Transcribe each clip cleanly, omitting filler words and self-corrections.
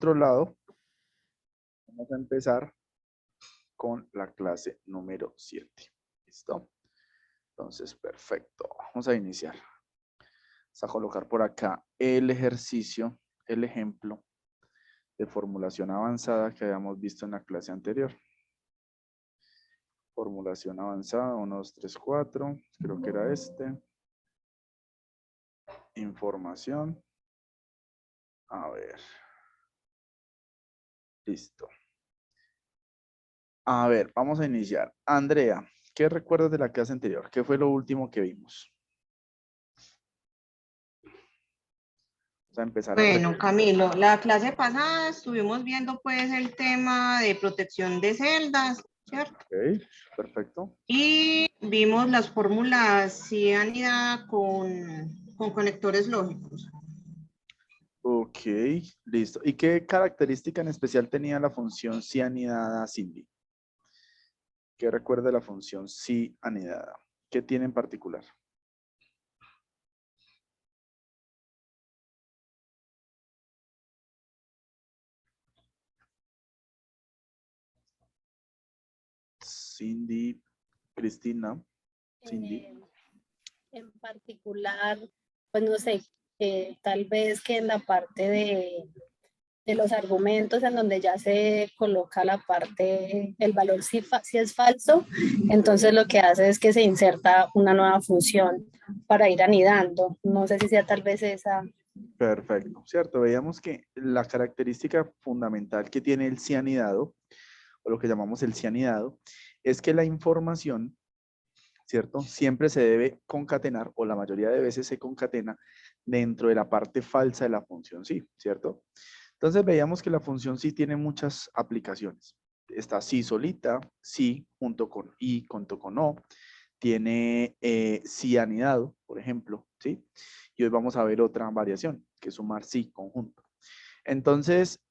otro lado, vamos a empezar con la clase número 7. ¿Listo? Entonces, perfecto. Vamos a iniciar. Vamos a colocar por acá el ejercicio, el ejemplo de formulación avanzada que habíamos visto en la clase anterior. Formulación avanzada, 1, 2, 3, 4. Creo que era este. Información. A ver. Listo. A ver, vamos a iniciar. Andrea, ¿qué recuerdas de la clase anterior? ¿Qué fue lo último que vimos? Vamos a empezar a Bueno, Camilo, la clase pasada estuvimos viendo pues el tema de protección de celdas, ¿cierto? Ok, perfecto. Y vimos las fórmulas cianida con conectores lógicos. Ok, listo. ¿Y qué característica en especial tenía la función si anidada, Cindy? ¿Qué recuerda de la función si anidada? ¿Qué tiene en particular? Cindy, Cristina, Cindy. En particular, pues no sé, tal vez que en la parte de los argumentos en donde ya se coloca la parte, el valor si es falso, entonces lo que hace es que se inserta una nueva función para ir anidando. No sé si sea tal vez esa. Perfecto, cierto. Veíamos que la característica fundamental que tiene el cianidado, o lo que llamamos el cianidado, es que la información, ¿cierto? Siempre se debe concatenar, o la mayoría de veces se concatena dentro de la parte falsa de la función sí, ¿cierto? Entonces veíamos que la función sí tiene muchas aplicaciones. Está sí solita, sí junto con y, junto con o. Tiene sí anidado, por ejemplo, ¿sí? Y hoy vamos a ver otra variación, que es sumar sí conjunto. Entonces,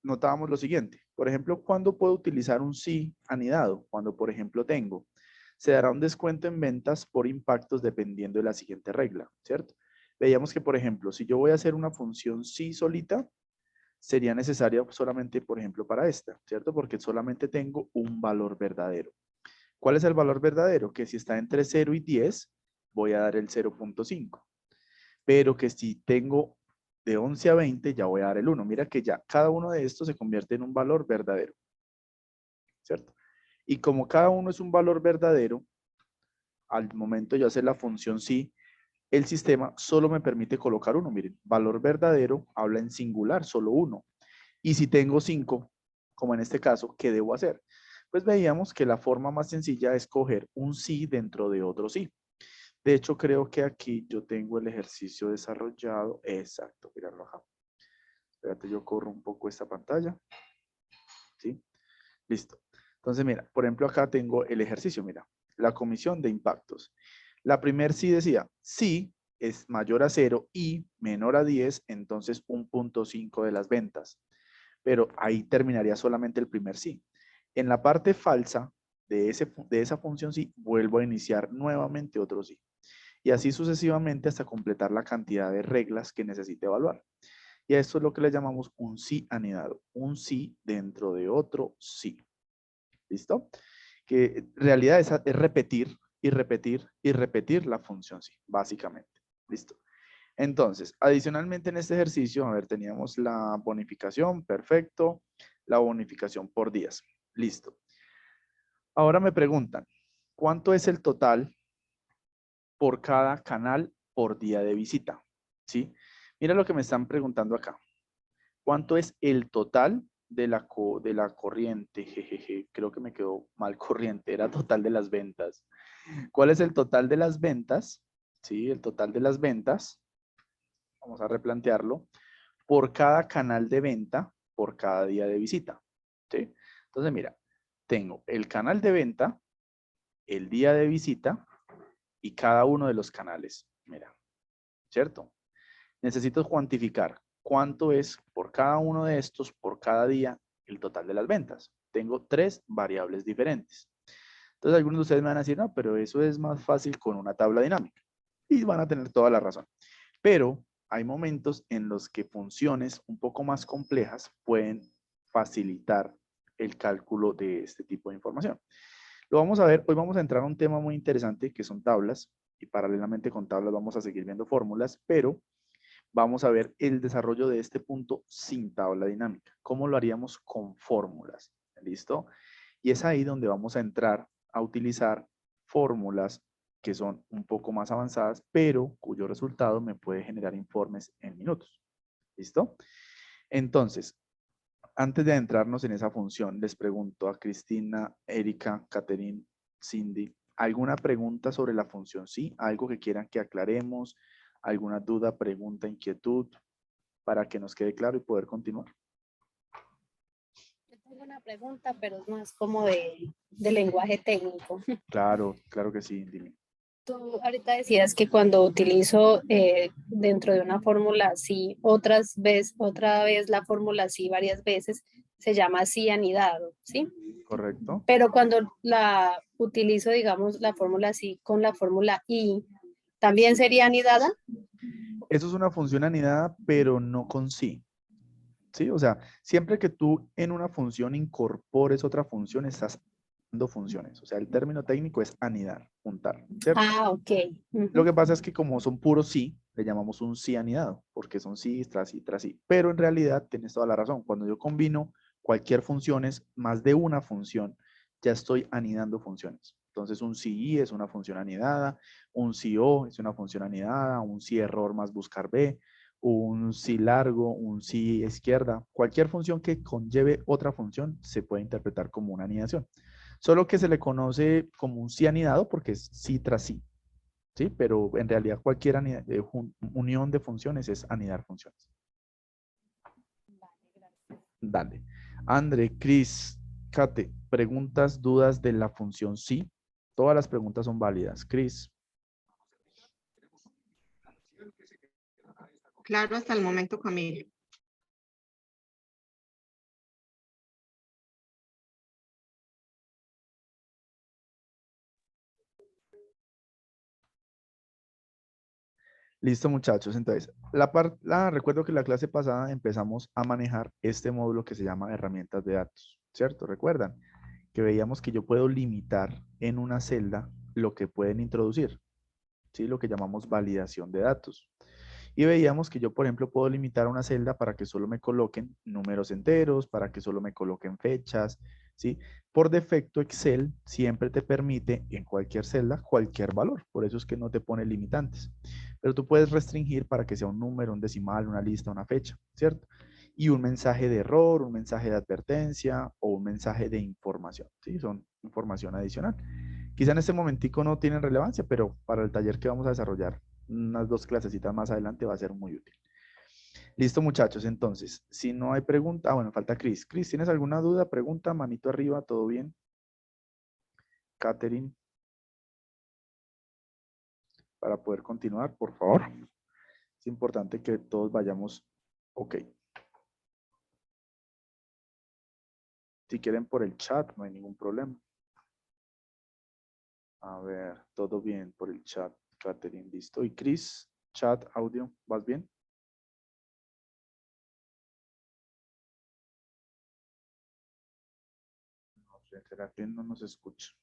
notábamos lo siguiente. Por ejemplo, ¿cuándo puedo utilizar un sí anidado? Cuando, por ejemplo, tengo, se dará un descuento en ventas por impactos dependiendo de la siguiente regla, ¿cierto? Veíamos que, por ejemplo, si yo voy a hacer una función sí solita, sería necesaria solamente, por ejemplo, para esta, ¿cierto? Porque solamente tengo un valor verdadero. ¿Cuál es el valor verdadero? Que si está entre 0 y 10, voy a dar el 0.5. Pero que si tengo de 11 a 20, ya voy a dar el 1. Mira que ya cada uno de estos se convierte en un valor verdadero, ¿cierto? Y como cada uno es un valor verdadero, al momento de yo hacer la función sí, el sistema solo me permite colocar uno. Miren, valor verdadero habla en singular, solo uno. Y si tengo 5, como en este caso, ¿qué debo hacer? Pues veíamos que la forma más sencilla es coger un sí dentro de otro sí. De hecho, creo que aquí yo tengo el ejercicio desarrollado. Exacto, mirarlo acá. Espérate, yo corro un poco esta pantalla. ¿Sí? Listo. Entonces, mira, por ejemplo, acá tengo el ejercicio, mira, la comisión de impactos. La primer sí decía, sí es mayor a 0 y menor a 10, entonces 1.5 de las ventas. Pero ahí terminaría solamente el primer sí. En la parte falsa de esa función sí, vuelvo a iniciar nuevamente otro sí. Y así sucesivamente hasta completar la cantidad de reglas que necesite evaluar. Y a esto es lo que le llamamos un sí anidado, un sí dentro de otro sí. ¿Listo? Que en realidad es repetir y repetir y repetir la función sí, básicamente. ¿Listo? Entonces, adicionalmente en este ejercicio, a ver, teníamos la bonificación, perfecto, la bonificación por días. Listo. Ahora me preguntan, ¿cuánto es el total por cada canal por día de visita? ¿Sí? Mira lo que me están preguntando acá. ¿Cuánto es el total de la corriente? Jejeje, creo que me quedó mal corriente, era total de las ventas. ¿Cuál es el total de las ventas? Sí, el total de las ventas. Vamos a replantearlo. Por cada canal de venta, por cada día de visita. ¿Sí? Entonces, mira, tengo el canal de venta, el día de visita y cada uno de los canales. Mira, ¿cierto? Necesito cuantificar cuánto es por cada uno de estos, por cada día, el total de las ventas. Tengo 3 variables diferentes. Entonces, algunos de ustedes me van a decir, no, pero eso es más fácil con una tabla dinámica. Y van a tener toda la razón. Pero hay momentos en los que funciones un poco más complejas pueden facilitar el cálculo de este tipo de información. Lo vamos a ver, hoy vamos a entrar a un tema muy interesante que son tablas, y paralelamente con tablas vamos a seguir viendo fórmulas, pero vamos a ver el desarrollo de este punto sin tabla dinámica. ¿Cómo lo haríamos con fórmulas? ¿Listo? Y es ahí donde vamos a entrar a utilizar fórmulas que son un poco más avanzadas, pero cuyo resultado me puede generar informes en minutos. ¿Listo? Entonces, antes de adentrarnos en esa función, les pregunto a Cristina, Erika, Catherine, Cindy, ¿alguna pregunta sobre la función sí? ¿Algo que quieran que aclaremos? ¿Alguna duda, pregunta, inquietud? Para que nos quede claro y poder continuar. Yo tengo una pregunta, pero es más como de lenguaje técnico. Claro, claro que sí, dime. Tú ahorita decías que cuando utilizo dentro de una fórmula sí, otra vez la fórmula sí varias veces, se llama sí anidado, ¿sí? ¿Correcto? Pero cuando la utilizo, digamos, la fórmula sí con la fórmula y, ¿también sería anidada? Eso es una función anidada, pero no con sí. ¿Sí? O sea, siempre que tú en una función incorpores otra función, estás dando funciones. O sea, el término técnico es anidar, juntar, ¿cierto? Ah, ok. Lo que pasa es que como son puros sí, le llamamos un sí anidado, porque son sí tras sí tras sí. Pero en realidad tienes toda la razón. Cuando yo combino cualquier función, es más de una función, ya estoy anidando funciones. Entonces un sí y es una función anidada, un sí o es una función anidada, un sí error más buscar b, un sí largo, un sí izquierda. Cualquier función que conlleve otra función se puede interpretar como una anidación. Solo que se le conoce como un sí anidado porque es sí tras sí. ¿Sí? Pero en realidad cualquier unión de funciones es anidar funciones. Dale. André, Cris, Kate, preguntas, dudas de la función sí. Todas las preguntas son válidas. Cris. Claro, hasta el momento, Camilo. Listo, muchachos. Entonces, recuerdo que la clase pasada empezamos a manejar este módulo que se llama herramientas de datos, ¿cierto? ¿Recuerdan? Que veíamos que yo puedo limitar en una celda lo que pueden introducir, ¿sí? Lo que llamamos validación de datos. Y veíamos que yo, por ejemplo, puedo limitar una celda para que solo me coloquen números enteros, para que solo me coloquen fechas, ¿sí? Por defecto, Excel siempre te permite en cualquier celda cualquier valor. Por eso es que no te pone limitantes. Pero tú puedes restringir para que sea un número, un decimal, una lista, una fecha, ¿cierto? Y un mensaje de error, un mensaje de advertencia o un mensaje de información, ¿sí? Son información adicional. Quizá en este momentico no tienen relevancia, pero para el taller que vamos a desarrollar unas 2 clasecitas más adelante va a ser muy útil. Listo, muchachos. Entonces, si no hay pregunta, bueno, falta Cris. Cris, ¿tienes alguna duda? Pregunta, manito arriba, ¿todo bien? Catherine, para poder continuar, por favor. Es importante que todos vayamos, ok. Si quieren por el chat, no hay ningún problema. A ver, todo bien por el chat, Catherine, listo. Y Cris, chat, audio, ¿vas bien? No sé, ¿será que no nos escucha?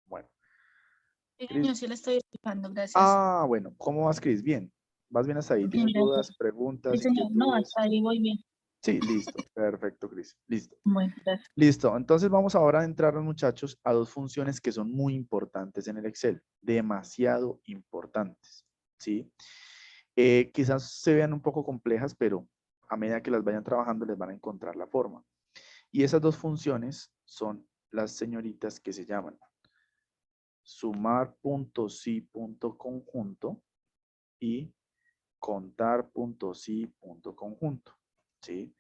Bueno. Sí, Cris. yo sí la estoy escuchando, gracias. Ah, bueno, ¿cómo vas, Cris? Bien. ¿Vas bien hasta ahí? Bien, ¿Tienes gracias. dudas, preguntas, Sí, señor. No, inquietudes? hasta ahí voy bien. Sí, listo. Perfecto, Cris. Listo. Bueno, gracias. Listo. Entonces vamos ahora a entrar, muchachos, a 2 funciones que son muy importantes en el Excel. Demasiado importantes. ¿Sí? Quizás se vean un poco complejas, pero a medida que las vayan trabajando les van a encontrar la forma. Y esas 2 funciones son las señoritas que se llaman sumar.si.conjunto y contar.si.conjunto. ¿Sí?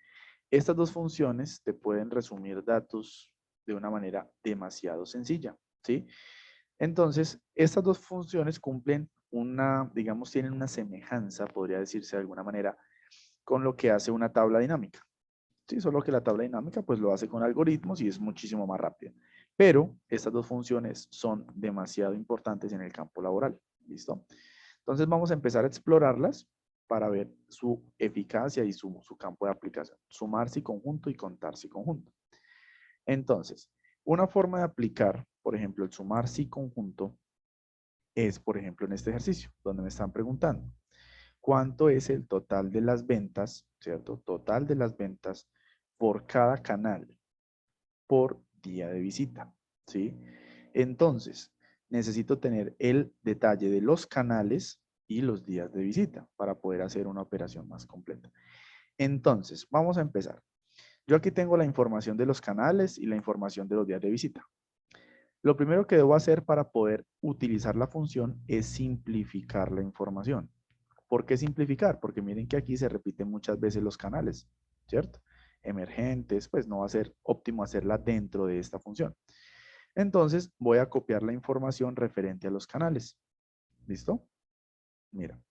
Estas 2 funciones te pueden resumir datos de una manera demasiado sencilla. ¿Sí? Entonces, estas 2 funciones cumplen digamos, tienen una semejanza, podría decirse de alguna manera, con lo que hace una tabla dinámica. Sí, solo que la tabla dinámica pues lo hace con algoritmos y es muchísimo más rápido. Pero estas 2 funciones son demasiado importantes en el campo laboral. ¿Listo? Entonces vamos a empezar a explorarlas para ver su eficacia y su campo de aplicación. Sumar si conjunto y contar si conjunto. Entonces, una forma de aplicar, por ejemplo, el sumar si conjunto es, por ejemplo, en este ejercicio, donde me están preguntando, ¿cuánto es el total de las ventas, cierto? Total de las ventas por cada canal por día de visita, ¿sí? Entonces, necesito tener el detalle de los canales y los días de visita para poder hacer una operación más completa. Entonces, vamos a empezar. Yo aquí tengo la información de los canales y la información de los días de visita. Lo primero que debo hacer para poder utilizar la función es simplificar la información. ¿Por qué simplificar? Porque miren que aquí se repiten muchas veces los canales, ¿cierto? Emergentes, pues no va a ser óptimo hacerla dentro de esta función. Entonces voy a copiar la información referente a los canales. ¿Listo? Mira,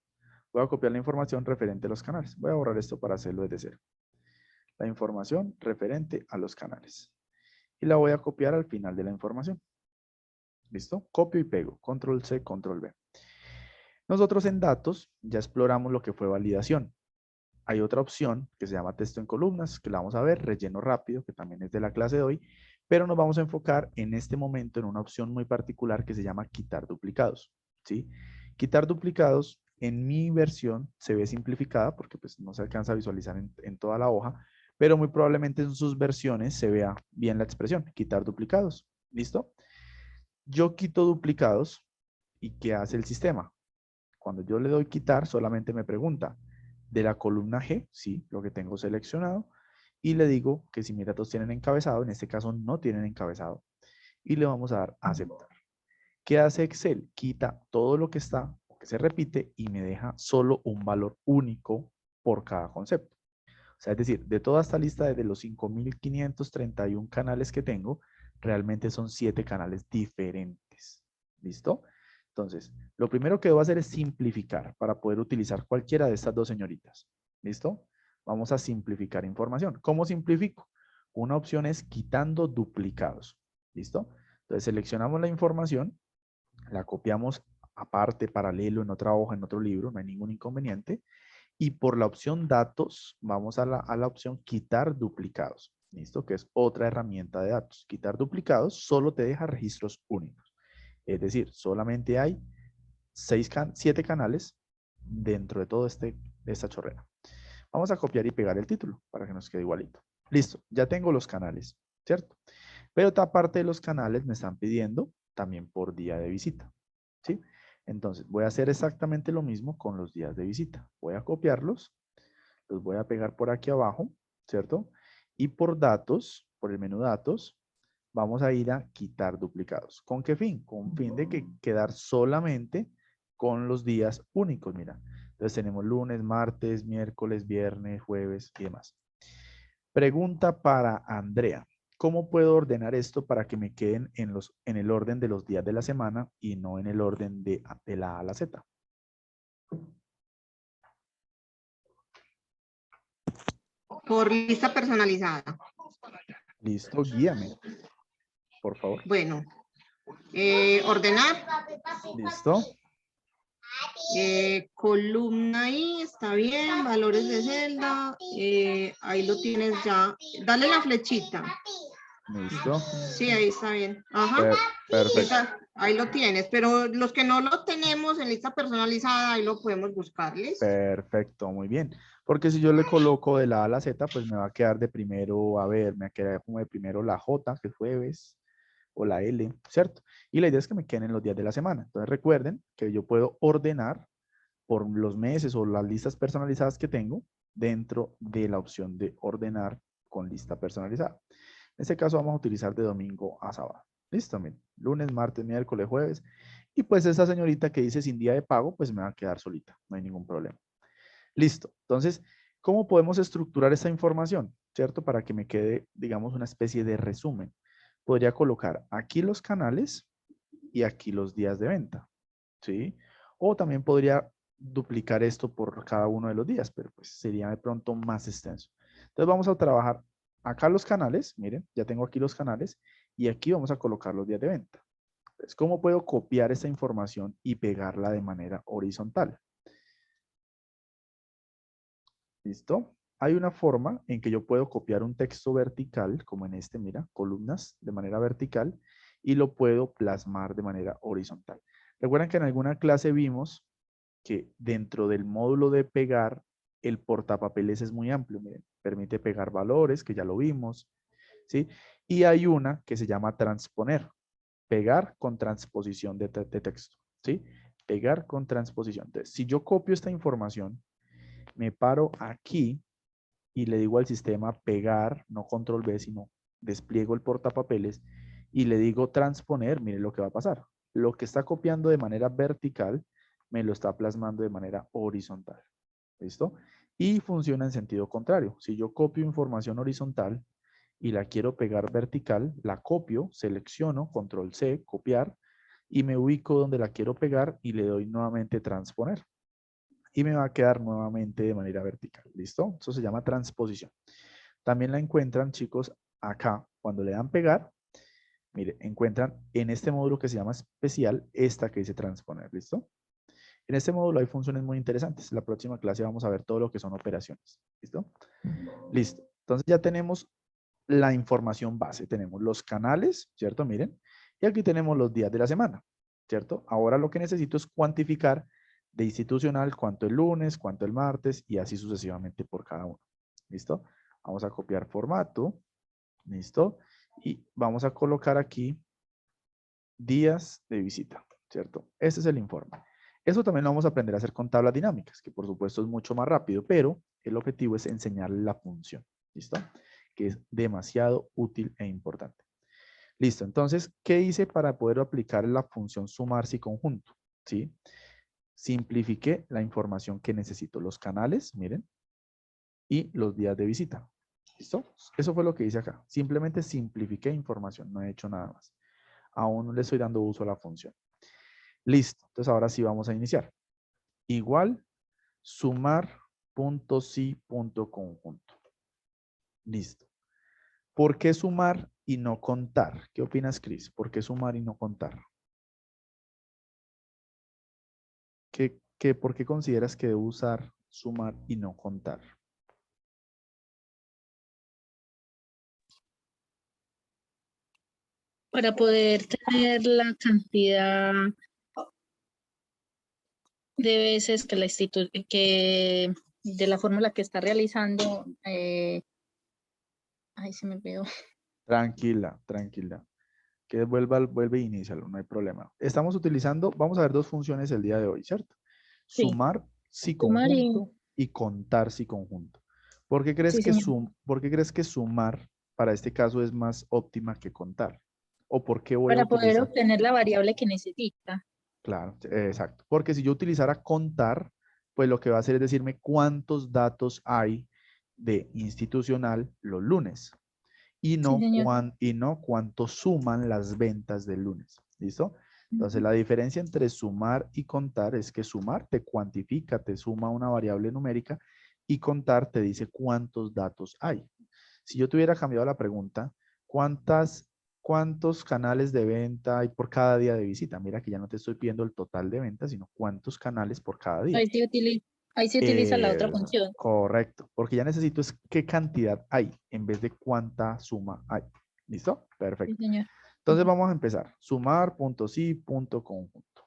voy a copiar la información referente a los canales. Voy a borrar esto para hacerlo desde cero. La información referente a los canales. Y la voy a copiar al final de la información. ¿Listo? Copio y pego. Control C, Control V. Nosotros en datos ya exploramos lo que fue validación. Hay otra opción que se llama texto en columnas, que la vamos a ver, relleno rápido, que también es de la clase de hoy, pero nos vamos a enfocar en este momento en una opción muy particular que se llama quitar duplicados, ¿sí? Quitar duplicados en mi versión se ve simplificada porque pues no se alcanza a visualizar en toda la hoja, pero muy probablemente en sus versiones se vea bien la expresión, quitar duplicados, ¿listo? Yo quito duplicados y ¿qué hace el sistema? Cuando yo le doy quitar, solamente me pregunta de la columna G, sí, lo que tengo seleccionado, y le digo que si mis datos tienen encabezado, en este caso no tienen encabezado, y le vamos a dar a aceptar. ¿Qué hace Excel? Quita todo lo que está, o que se repite, y me deja solo un valor único por cada concepto. O sea, es decir, de toda esta lista de los 5.531 canales que tengo, realmente son 7 canales diferentes. ¿Listo? Entonces, lo primero que debo hacer es simplificar para poder utilizar cualquiera de estas dos señoritas. ¿Listo? Vamos a simplificar información. ¿Cómo simplifico? Una opción es quitando duplicados. ¿Listo? Entonces, seleccionamos la información, la copiamos aparte, paralelo, en otra hoja, en otro libro, no hay ningún inconveniente. Y por la opción datos, vamos a la opción quitar duplicados. ¿Listo? Que es otra herramienta de datos. Quitar duplicados solo te deja registros únicos. Es decir, solamente hay 7 canales dentro de todo esta chorrera. Vamos a copiar y pegar el título para que nos quede igualito. Listo, ya tengo los canales, ¿cierto? Pero otra parte de los canales me están pidiendo también por día de visita, ¿sí? Entonces, voy a hacer exactamente lo mismo con los días de visita. Voy a copiarlos, los voy a pegar por aquí abajo, ¿cierto? Y por datos, por el menú datos, vamos a ir a quitar duplicados. ¿Con qué fin? Con fin de que quedar solamente con los días únicos, mira. Entonces tenemos lunes, martes, miércoles, viernes, jueves y demás. Pregunta para Andrea. ¿Cómo puedo ordenar esto para que me queden en el orden de los días de la semana y no en el orden de la A a la Z? Por lista personalizada. Listo, guíame, por favor. Bueno, ordenar. Listo. Columna ahí, está bien, valores de celda, ahí lo tienes ya. Dale la flechita. Listo. Sí, ahí está bien. Ajá. Perfecto. Ahí lo tienes, pero los que no lo tenemos en lista personalizada, ahí lo podemos buscarles. Perfecto, muy bien. Porque si yo le coloco de la A a la Z, pues me va a quedar de primero, a ver, me va a quedar como de primero la J, que es jueves, o la L, ¿cierto? Y la idea es que me queden en los días de la semana. Entonces recuerden que yo puedo ordenar por los meses o las listas personalizadas que tengo dentro de la opción de ordenar con lista personalizada. En este caso vamos a utilizar de domingo a sábado. Listo, miren. Lunes, martes, miércoles, jueves. Y pues esa señorita que dice sin día de pago, pues me va a quedar solita. No hay ningún problema. Listo. Entonces, ¿cómo podemos estructurar esta información? ¿Cierto? Para que me quede, digamos, una especie de resumen. Podría colocar aquí los canales y aquí los días de venta. ¿Sí? O también podría duplicar esto por cada uno de los días, pero pues sería de pronto más extenso. Entonces vamos a trabajar acá los canales, miren, ya tengo aquí los canales y aquí vamos a colocar los días de venta. Entonces, ¿cómo puedo copiar esta información y pegarla de manera horizontal? ¿Listo? Hay una forma en que yo puedo copiar un texto vertical, como en este, mira, columnas de manera vertical, y lo puedo plasmar de manera horizontal. Recuerdan que en alguna clase vimos que dentro del módulo de pegar, el portapapeles es muy amplio, miren, permite pegar valores, que ya lo vimos, ¿sí? Y hay una que se llama transponer, pegar con transposición de texto, ¿sí? Pegar con transposición. Entonces, si yo copio esta información, me paro aquí y le digo al sistema pegar, no control V, sino despliego el portapapeles y le digo transponer, mire lo que va a pasar. Lo que está copiando de manera vertical, me lo está plasmando de manera horizontal. ¿Listo? Y funciona en sentido contrario. Si yo copio información horizontal y la quiero pegar vertical, la copio, selecciono, control C, copiar, y me ubico donde la quiero pegar y le doy nuevamente transponer. Y me va a quedar nuevamente de manera vertical. ¿Listo? Eso se llama transposición. También la encuentran, chicos, acá. Cuando le dan pegar, mire, encuentran en este módulo que se llama especial, esta que dice transponer. ¿Listo? En este módulo hay funciones muy interesantes. En la próxima clase vamos a ver todo lo que son operaciones. ¿Listo? Listo. Entonces ya tenemos la información base. Tenemos los canales, ¿cierto? Miren. Y aquí tenemos los días de la semana, ¿cierto? Ahora lo que necesito es cuantificar de institucional cuánto el lunes, cuánto el martes y así sucesivamente por cada uno. ¿Listo? Vamos a copiar formato. ¿Listo? Y vamos a colocar aquí días de visita, ¿cierto? Este es el informe. Eso también lo vamos a aprender a hacer con tablas dinámicas, que por supuesto es mucho más rápido, pero el objetivo es enseñarle la función, ¿listo? Que es demasiado útil e importante. Listo, entonces, ¿qué hice para poder aplicar la función sumarse y conjunto? ¿Sí? Simplifiqué la información que necesito, los canales, miren, y los días de visita. ¿Listo? Eso fue lo que hice acá. Simplemente simplifiqué información, no he hecho nada más. Aún no le estoy dando uso a la función. Listo. Entonces ahora sí vamos a iniciar. Igual sumar punto sí punto conjunto. Listo. ¿Por qué sumar y no contar? ¿Qué opinas, Cris? ¿Por qué sumar y no contar? ¿Por qué consideras que debo usar sumar y no contar? Para poder tener la cantidad de veces que que de la fórmula que está realizando, ay, se me olvidó. Tranquila, tranquila. Que vuelve e inícialo, no hay problema. Estamos utilizando, vamos a ver dos funciones el día de hoy, ¿cierto? Sí, Sumar si sumar y conjunto y contar si conjunto. sí, señor. ¿Por qué crees que sumar para este caso es más óptima que contar? ¿O por qué voy a Para poder utilizar? obtener la variable que necesita. Claro, exacto. Porque si yo utilizara contar, pues lo que va a hacer es decirme cuántos datos hay de institucional los lunes Sí, señor. y no cuánto suman las ventas del lunes. ¿Listo? Entonces, Ujú. la diferencia entre sumar y contar es que sumar te cuantifica, te suma una variable numérica y contar te dice cuántos datos hay. Si yo tuviera cambiado la pregunta, ¿cuántos canales de venta hay por cada día de visita? Mira que ya no te estoy pidiendo el total de ventas, sino cuántos canales por cada día. Ahí se utiliza la otra función. Correcto, porque ya necesito es qué cantidad hay en vez de cuánta suma hay. ¿Listo? Sí, Perfecto. señor. Entonces vamos a empezar. Sumar, punto sí, punto conjunto.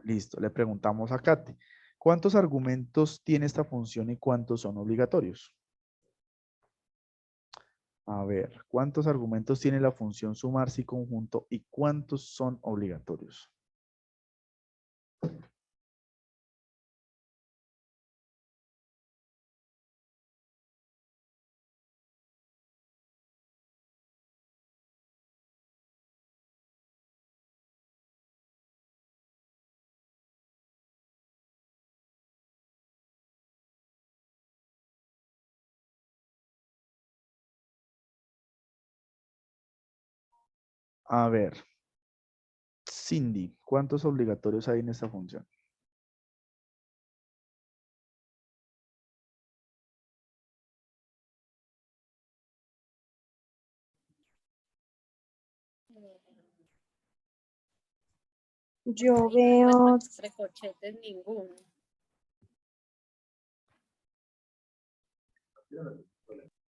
Listo. Le preguntamos a Katy, ¿cuántos argumentos tiene esta función y cuántos son obligatorios? A ver, ¿cuántos argumentos tiene la función sumar si conjunto y cuántos son obligatorios? A ver, Cindy, ¿cuántos obligatorios hay en esta función? Ahí Yo no encuentro veo, entre corchetes ninguno.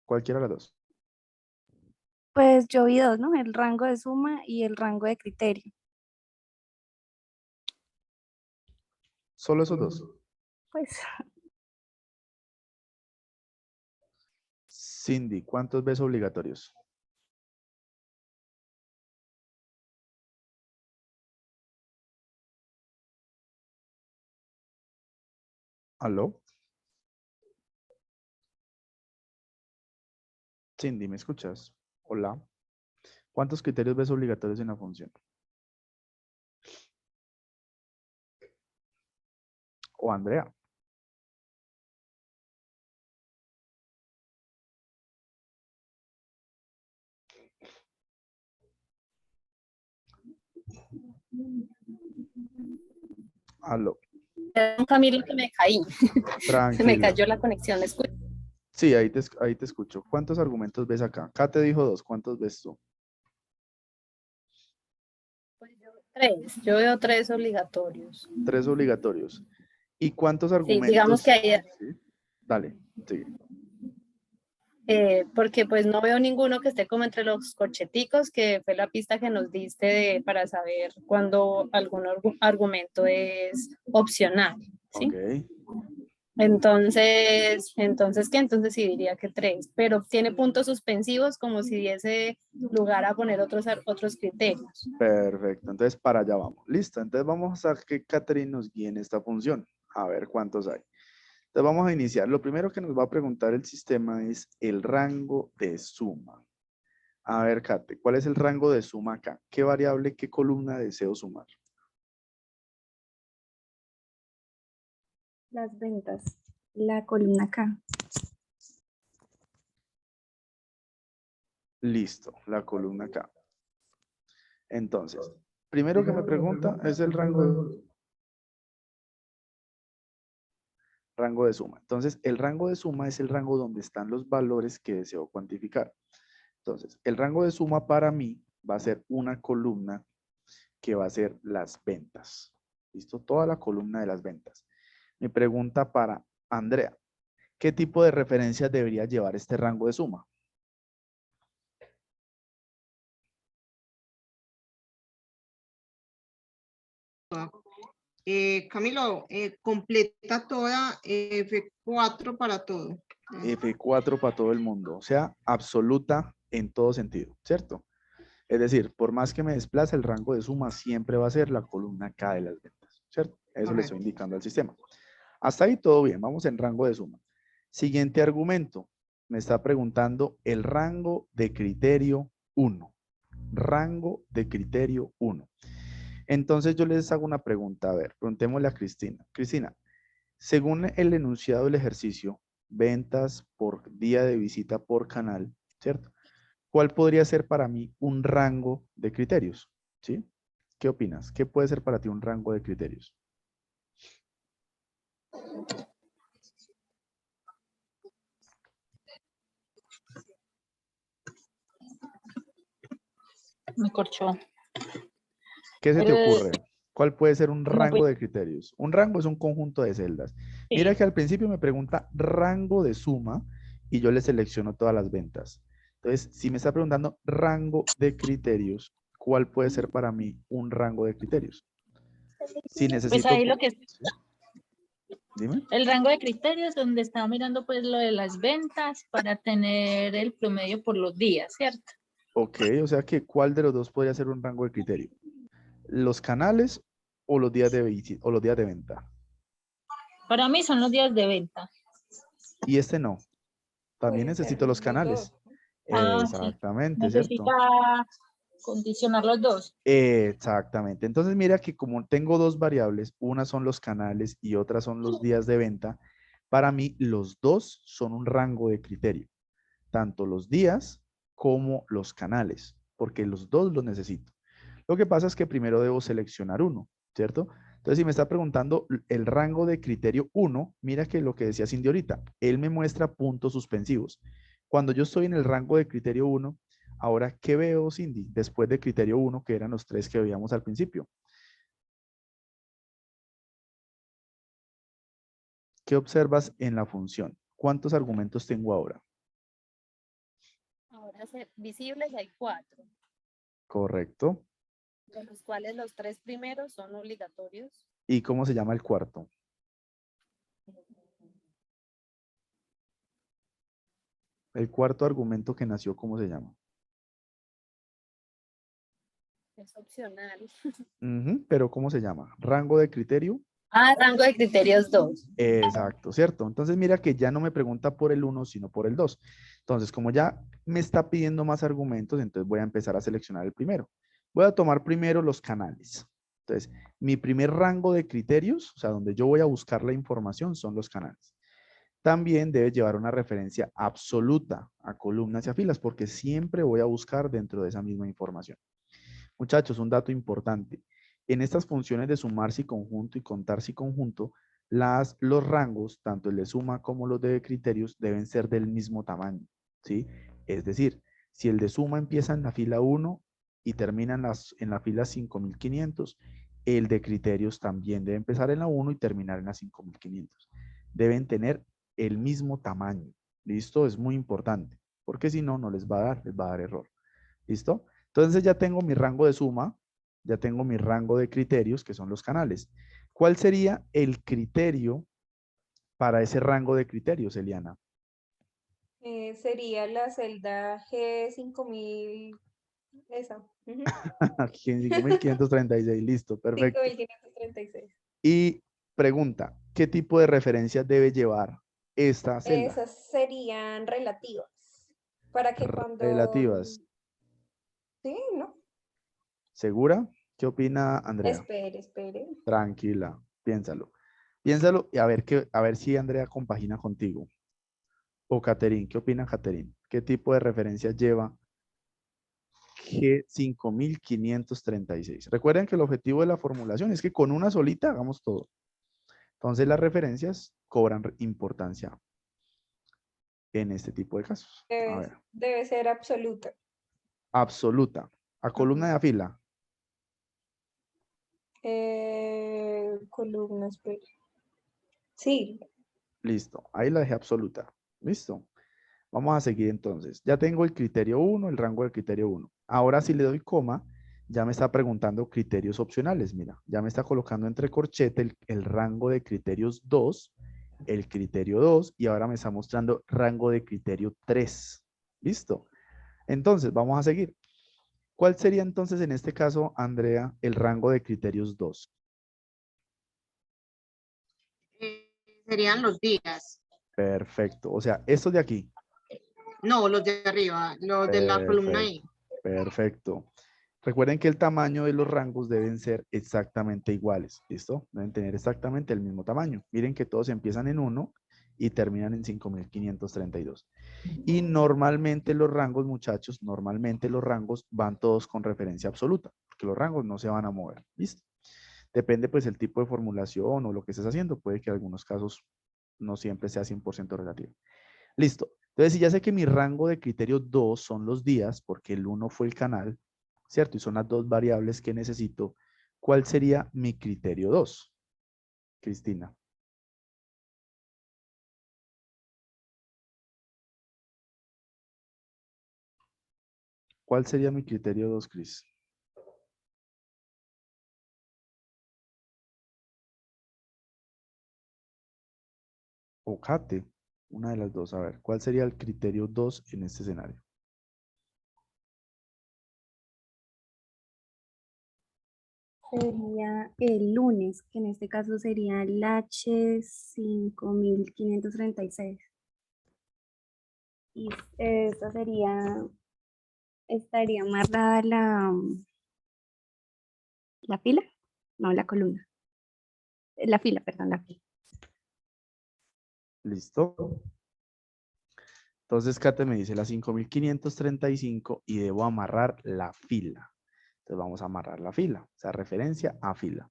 Cualquiera de las dos. Pues yo vi dos, ¿no? El rango de suma y el rango de criterio. Solo esos dos. Pues Cindy, ¿cuántos ves obligatorios? ¿Aló? Cindy, ¿me escuchas? Hola. ¿Cuántos criterios ves obligatorios en la función? O Andrea. Aló. Un Camilo que me caí. Se me Tranquila. cayó la conexión. ¿Me escuchas? Sí, ahí te escucho. ¿Cuántos argumentos ves acá? Acá te dijo dos. ¿Cuántos ves tú? Pues tres. Yo veo tres obligatorios. Tres obligatorios. ¿Y cuántos Sí, argumentos? digamos que hay, Sí. Dale, sigue. porque pues no veo ninguno que esté como entre los corcheticos, que fue la pista que nos diste para saber cuándo algún argumento es opcional, ¿sí? Ok. Entonces, ¿qué? Entonces sí diría que tres, pero tiene puntos suspensivos como si diese lugar a poner otros criterios. Perfecto. Entonces, para allá vamos. Listo. Entonces, vamos a que Catherine nos guíe en esta función. A ver cuántos hay. Entonces, vamos a iniciar. Lo primero que nos va a preguntar el sistema es el rango de suma. A ver, Kate, ¿cuál es el rango de suma acá? ¿Qué variable, qué columna deseo sumar? las ventas, la columna K. Listo, la columna acá. Entonces, primero que me pregunta es el rango de suma. Entonces, el rango de suma es el rango donde están los valores que deseo cuantificar. Entonces, el rango de suma para mí va a ser una columna que va a ser las ventas. ¿Listo? Toda la columna de las ventas. Mi pregunta para Andrea. ¿Qué tipo de referencias debería llevar este rango de suma? Camilo, completa toda F4 para todo. F4 para todo el mundo. O sea, absoluta en todo sentido, ¿cierto? Es decir, por más que me desplace, el rango de suma siempre va a ser la columna K de las ventas, ¿cierto? Eso le estoy indicando al sistema. Hasta ahí todo bien, vamos en rango de suma. Siguiente argumento, me está preguntando el rango de criterio 1. Rango de criterio 1. Entonces yo les hago una pregunta, a ver, preguntémosle a Cristina. Cristina, según el enunciado del ejercicio, ventas por día de visita por canal, ¿cierto? ¿Cuál podría ser para mí un rango de criterios? ¿Sí? ¿Qué opinas? ¿Qué puede ser para ti un rango de criterios? Me corchó. ¿Qué se te ocurre? ¿Cuál puede ser un como rango de criterios? Un rango es un conjunto de celdas. Mira Sí. que al principio me pregunta rango de suma y yo le selecciono todas las ventas. Entonces, si me está preguntando rango de criterios, ¿cuál puede ser para mí un rango de criterios? Si Pues necesito... ahí lo que es ¿Sí? Dime. el rango de criterios, donde estaba mirando pues lo de las ventas para tener el promedio por los días, ¿cierto? Ok, o sea que ¿cuál de los dos podría ser un rango de criterio? ¿Los canales o los días de visita o los días de venta? Para mí son los días de venta. Y este no. También Puede ser necesito los los canales. dos. Ah, sí. Exactamente, Necesita ¿cierto? condicionar los dos. Exactamente. Entonces mira que como tengo dos variables, una son los canales y otra son los días de venta, para mí los dos son un rango de criterio. Tanto los días como los canales, porque los dos los necesito. Lo que pasa es que primero debo seleccionar uno, ¿cierto? Entonces, si me está preguntando el rango de criterio 1, mira que lo que decía Cindy ahorita, él me muestra puntos suspensivos. Cuando yo estoy en el rango de criterio 1, ahora, ¿qué veo, Cindy? Después de criterio 1, que eran los tres que veíamos al principio. ¿Qué observas en la función? ¿cuántos argumentos tengo ahora? Ahora visibles hay 4, Correcto. de los cuales los 3 primeros son obligatorios. ¿Y cómo se llama el cuarto? El cuarto argumento que nació, ¿cómo se llama? Es opcional. Ujú, pero ¿cómo se llama? ¿Rango de criterio? Rango de criterios 2. Exacto, ¿cierto? Entonces mira que ya no me pregunta por el 1, sino por el 2. Entonces, como ya me está pidiendo más argumentos, entonces voy a empezar a seleccionar el primero. Voy a tomar primero los canales. Entonces, mi primer rango de criterios, o sea, donde yo voy a buscar la información, son los canales. También debe llevar una referencia absoluta a columnas y a filas, porque siempre voy a buscar dentro de esa misma información. Muchachos, un dato importante. En estas funciones de sumarse y conjunto y contarse y conjunto, los rangos, tanto el de suma como los de criterios, deben ser del mismo tamaño, ¿sí? Es decir, si el de suma empieza en la fila 1 y termina en la fila 5500, el de criterios también debe empezar en la 1 y terminar en la 5500. Deben tener el mismo tamaño, ¿listo? Es muy importante, porque si no, no les va a dar error, ¿listo? Entonces ya tengo mi rango de suma, ya tengo mi rango de criterios, que son los canales. ¿Cuál sería el criterio para ese rango de criterios, Eliana? Sería la celda G5000, esa. Aquí en 5536, listo, perfecto. 5536. Y pregunta, ¿qué tipo de referencia debe llevar esta celda? Esas serían relativas. Para que Relativas. Sí, ¿no? ¿Segura? ¿Qué opina Andrea? Espere. Tranquila, piénsalo. Piénsalo y a ver si Andrea compagina contigo. O Caterín, ¿qué opina Caterín? ¿Qué tipo de referencia lleva G5536? Recuerden que el objetivo de la formulación es que con una solita hagamos todo. Entonces las referencias cobran importancia en este tipo de casos. A ver, Debe ser absoluta. absoluta. A columna de a fila. Columna, espere. Sí. Listo. Ahí la dejé absoluta. Listo. Vamos a seguir entonces. Ya tengo el criterio 1, el rango del criterio 1. Ahora si le doy coma, ya me está preguntando criterios opcionales. Mira, ya me está colocando entre corchete el rango de criterios 2, el criterio 2, y ahora me está mostrando rango de criterio 3. ¿Listo? Entonces, vamos a seguir. ¿Cuál sería entonces en este caso, Andrea, el rango de criterios 2? Serían los días. Perfecto. O sea, estos de aquí. No, los de arriba, los de la columna I. Perfecto. Recuerden que el tamaño de los rangos deben ser exactamente iguales, ¿listo? Deben tener exactamente el mismo tamaño. Miren que todos empiezan en 1 y terminan en 5532. Y normalmente los rangos, muchachos, normalmente los rangos van todos con referencia absoluta, porque los rangos no se van a mover, ¿listo? Depende pues el tipo de formulación o lo que estés haciendo, puede que en algunos casos no siempre sea 100% relativo. Listo. Entonces, si ya sé que mi rango de criterio 2 son los días, porque el 1 fue el canal, ¿cierto? Y son las dos variables que necesito. ¿Cuál sería mi criterio 2? Cristina. ¿Cuál sería mi criterio 2, Cris? O Kate, una de las dos. A ver, ¿cuál sería el criterio 2 en este escenario? Sería el lunes, que en este caso sería el H5536. Y esta estaría amarrada la fila, no la columna. La fila, perdón, la fila. ¿Listo? Entonces, Kate me dice la 5535 y debo amarrar la fila. Entonces, vamos a amarrar la fila, o sea, referencia a fila.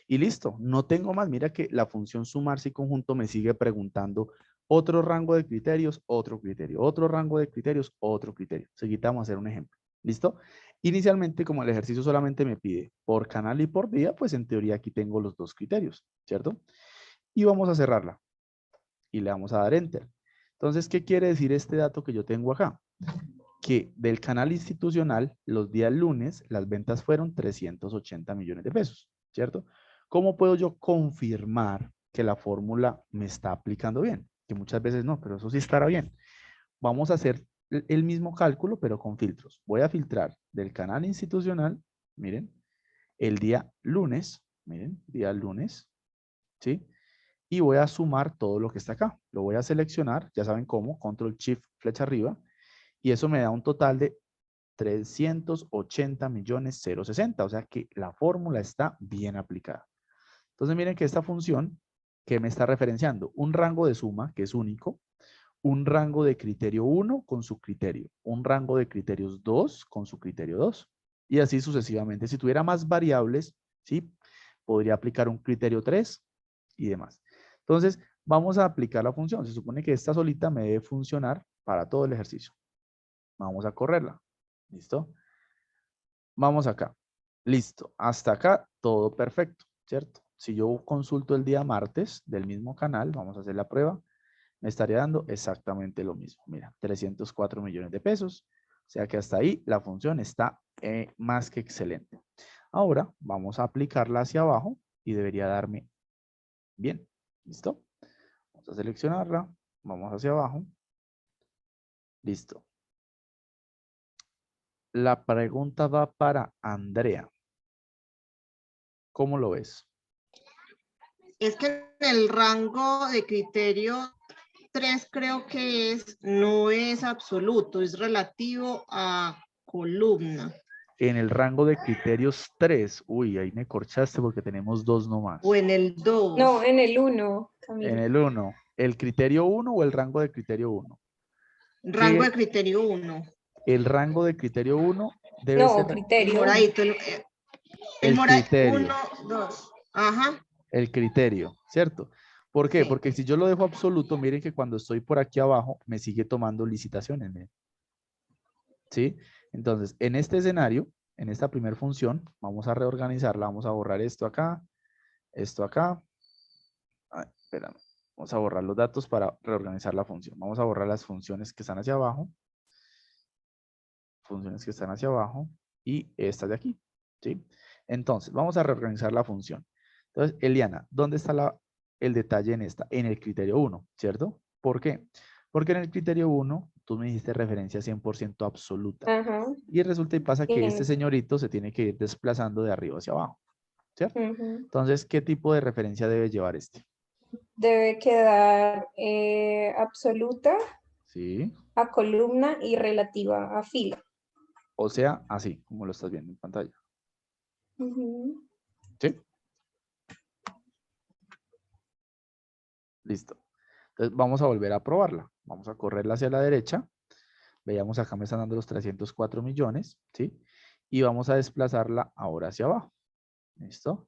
Y listo, no tengo más. Mira que la función sumarse y conjunto me sigue preguntando otro rango de criterios, otro criterio, otro rango de criterios, otro criterio. Seguida vamos a hacer un ejemplo. ¿Listo? Inicialmente, como el ejercicio solamente me pide por canal y por día, pues en teoría aquí tengo los dos criterios, ¿cierto? Y vamos a cerrarla. Y le vamos a dar Enter. Entonces, ¿qué quiere decir este dato que yo tengo acá? Que del canal institucional, los días lunes, las ventas fueron 380 millones de pesos, ¿cierto? ¿Cómo puedo yo confirmar que la fórmula me está aplicando bien? Que muchas veces no, pero eso sí estará bien. Vamos a hacer el mismo cálculo, pero con filtros. Voy a filtrar del canal institucional, miren, el día lunes, miren, día lunes, ¿sí? Y voy a sumar todo lo que está acá. Lo voy a seleccionar, ya saben cómo, control shift, flecha arriba, y eso me da un total de 380 millones 060, o sea que la fórmula está bien aplicada. Entonces miren que esta función que me está referenciando un rango de suma que es único, un rango de criterio 1 con su criterio, un rango de criterios 2 con su criterio 2, y así sucesivamente. Si tuviera más variables, ¿sí? Podría aplicar un criterio 3 y demás. Entonces, vamos a aplicar la función. Se supone que esta solita me debe funcionar para todo el ejercicio. Vamos a correrla. ¿Listo? Vamos acá. Listo. Hasta acá todo perfecto, ¿cierto? Si yo consulto el día martes del mismo canal, vamos a hacer la prueba, me estaría dando exactamente lo mismo. Mira, 304 millones de pesos. O sea que hasta ahí la función está más que excelente. Ahora vamos a aplicarla hacia abajo y debería darme bien. ¿Listo? Vamos a seleccionarla. Vamos hacia abajo. Listo. La pregunta va para Andrea. ¿Cómo lo ves? Es que en el rango de criterio 3 creo que no es absoluto, es relativo a columna. En el rango de criterios 3. Uy, ahí me corchaste porque tenemos 2 nomás. O en el 2. No, en el 1, En Camila. el 1. ¿El criterio 1 o el rango de criterio 1? Rango de criterio 1. El rango de criterio 1 debe No, ser El criterio. moradito. El criterio. 1, 2. Ajá. El criterio, ¿cierto? ¿Por qué? Sí. Porque si yo lo dejo absoluto, miren que cuando estoy por aquí abajo, me sigue tomando licitaciones. ¿Miren? ¿Sí? Entonces, en este escenario, en esta primera función, vamos a reorganizarla. Vamos a borrar esto acá, esto acá. Ay, espérame. Vamos a borrar los datos para reorganizar la función. Vamos a borrar las funciones que están hacia abajo. Funciones que están hacia abajo. Y esta de aquí. ¿Sí? Entonces, vamos a reorganizar la función. Entonces, Eliana, ¿dónde está el detalle en esta? En el criterio 1, ¿cierto? ¿Por qué? Porque en el criterio 1, tú me dijiste referencia 100% absoluta. Ajá. Y resulta y pasa que este Bien. señorito se tiene que ir desplazando de arriba hacia abajo, ¿cierto? Ujú. Entonces, ¿qué tipo de referencia debe llevar este? Debe quedar absoluta Sí. a columna y relativa a fila. O sea, así, como lo estás viendo en pantalla. Ujú. ¿Sí? Listo. Entonces, vamos a volver a probarla. Vamos a correrla hacia la derecha. Veamos, acá me están dando los 304 millones, ¿sí? Y vamos a desplazarla ahora hacia abajo. ¿Listo?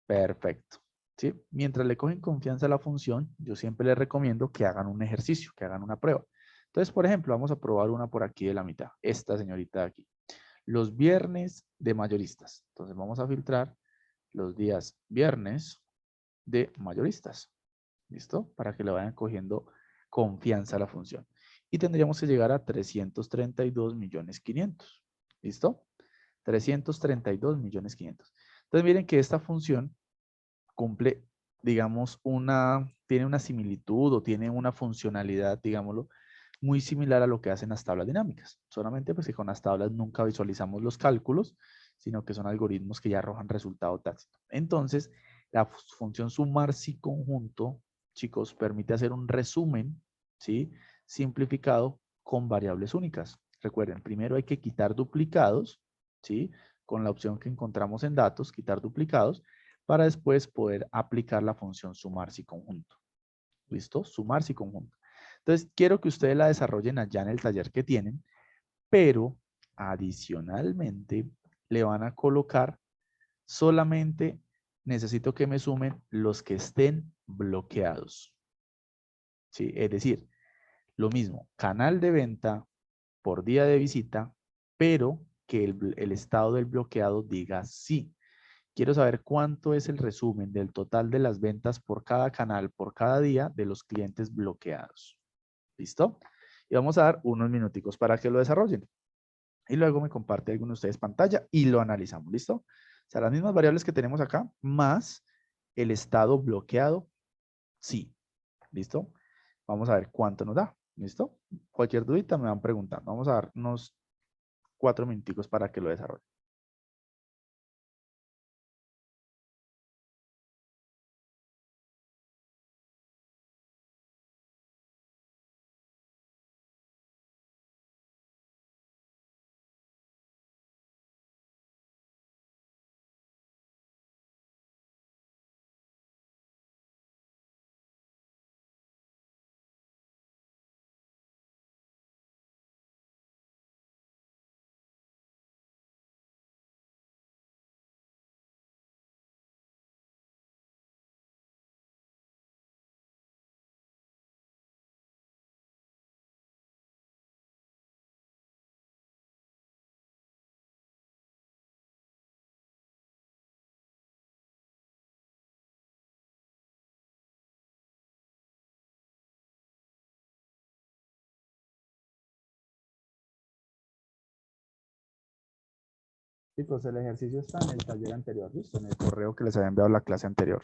Perfecto. ¿Sí? Mientras le cogen confianza a la función, yo siempre les recomiendo que hagan un ejercicio, que hagan una prueba. Entonces, por ejemplo, vamos a probar una por aquí de la mitad. Esta señorita de aquí. Los viernes de mayoristas. Entonces, vamos a filtrar los días viernes de mayoristas. ¿Listo? Para que le vayan cogiendo confianza a la función. Y tendríamos que llegar a 332 millones 500. ¿Listo? 332 millones 500. Entonces miren que esta función cumple, digamos, tiene una similitud o tiene una funcionalidad, digámoslo, muy similar a lo que hacen las tablas dinámicas. Solamente pues que con las tablas nunca visualizamos los cálculos, sino que son algoritmos que ya arrojan resultado tácito. Entonces, la función sumar si conjunto, chicos, permite hacer un resumen, ¿sí? Simplificado con variables únicas. Recuerden, primero hay que quitar duplicados, ¿sí? Con la opción que encontramos en datos, quitar duplicados, para después poder aplicar la función sumar si conjunto. ¿Listo? Sumar si conjunto. Entonces, quiero que ustedes la desarrollen allá en el taller que tienen, pero adicionalmente le van a colocar solamente necesito que me sumen los que estén bloqueados. ¿Sí? Es decir, lo mismo, canal de venta por día de visita, pero que el estado del bloqueado diga sí. Quiero saber cuánto es el resumen del total de las ventas por cada canal, por cada día de los clientes bloqueados. ¿Listo? Y vamos a dar unos minuticos para que lo desarrollen. Y luego me comparte alguno de ustedes pantalla y lo analizamos. ¿Listo? O sea, las mismas variables que tenemos acá, más el estado bloqueado, sí. ¿Listo? Vamos a ver cuánto nos da. ¿Listo? Cualquier dudita me van preguntando. Vamos a dar unos 4 minuticos para que lo desarrollen. Chicos, el ejercicio está en el taller anterior, ¿listo? En el correo que les había enviado la clase anterior.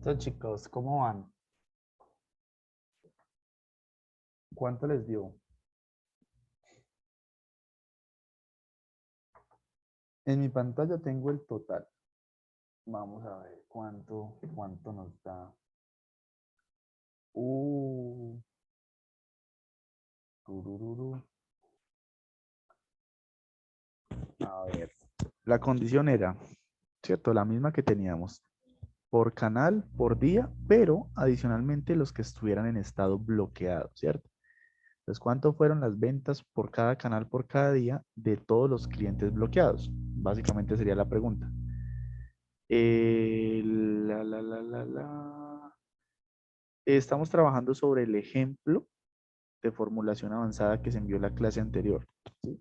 Entonces, chicos, ¿cómo van? ¿Cuánto les dio? En mi pantalla tengo el total. Vamos a ver cuánto nos da. Uh, turururu. A ver, la condición era, ¿cierto? La misma que teníamos. Por canal, por día, pero adicionalmente los que estuvieran en estado bloqueado, ¿cierto? Entonces, ¿cuánto fueron las ventas por cada canal por cada día de todos los clientes bloqueados? Básicamente sería la pregunta. Estamos trabajando sobre el ejemplo de formulación avanzada que se envió la clase anterior, ¿sí?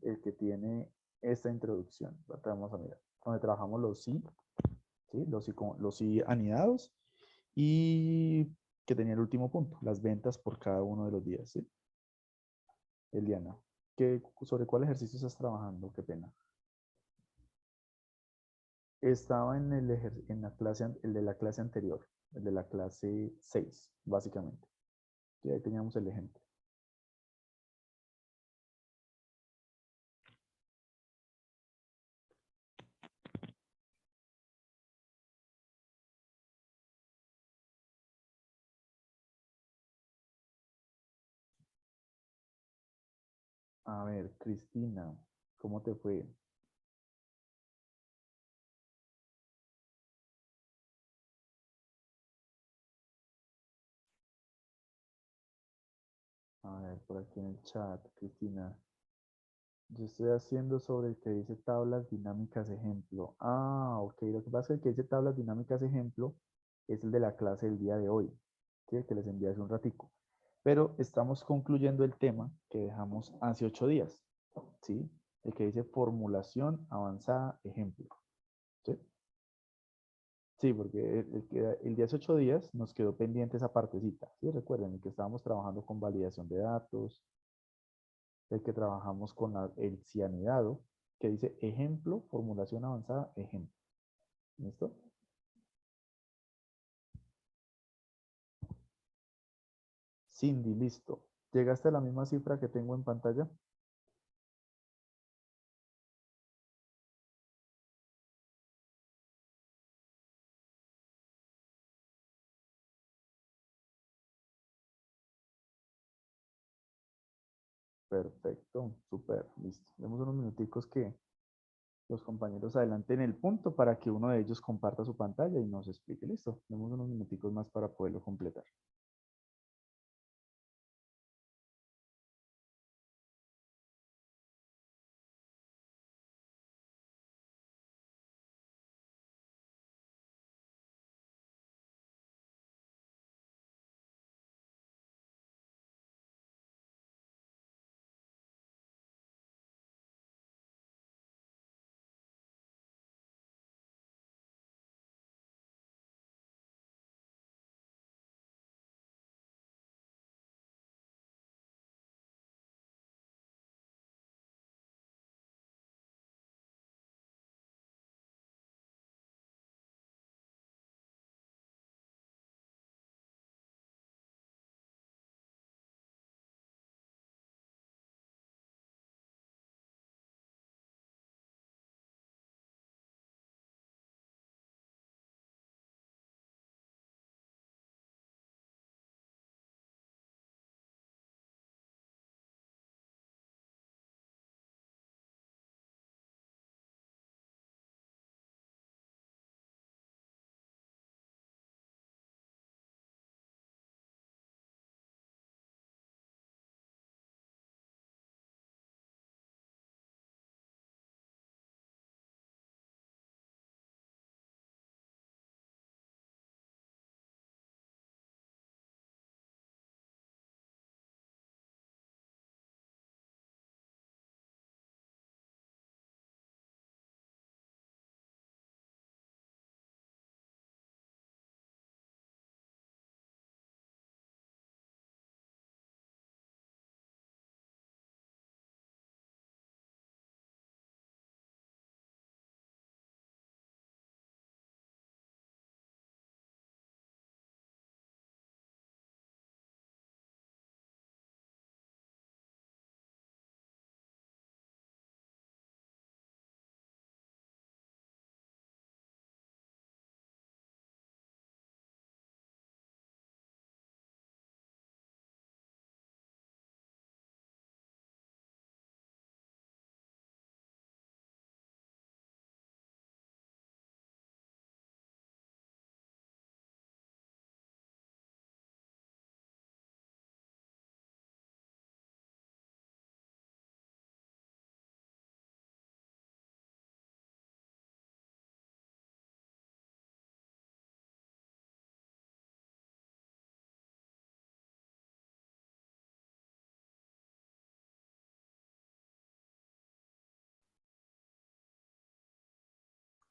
El que tiene esta introducción. Vamos a mirar. Donde trabajamos los sí, ¿sí? Los sí anidados y que tenía el último punto, las ventas por cada uno de los días, ¿sí? Eliana, ¿sobre cuál ejercicio estás trabajando? Qué pena. Estaba en la clase, el de la clase anterior, el de la clase 6, básicamente. Y ahí teníamos el ejemplo. A ver, Cristina, ¿cómo te fue? A ver, por aquí en el chat, Cristina. Yo estoy haciendo sobre el que dice tablas dinámicas ejemplo. Ah, ok. Lo que pasa es que el que dice tablas dinámicas ejemplo es el de la clase del día de hoy, ¿sí? El que les envié hace un ratico. Pero estamos concluyendo el tema que dejamos hace 8 días, ¿sí? El que dice formulación avanzada ejemplo, ¿sí? Sí, porque el de hace 8 días nos quedó pendiente esa partecita, ¿sí? Recuerden, el que estábamos trabajando con validación de datos, el que trabajamos con el cianidado, que dice ejemplo, formulación avanzada, ejemplo. ¿Listo? Cindy, listo. ¿Llegaste a la misma cifra que tengo en pantalla? Perfecto, súper, listo. Demos unos minuticos que los compañeros adelanten el punto para que uno de ellos comparta su pantalla y nos explique. Listo. Demos unos minuticos más para poderlo completar.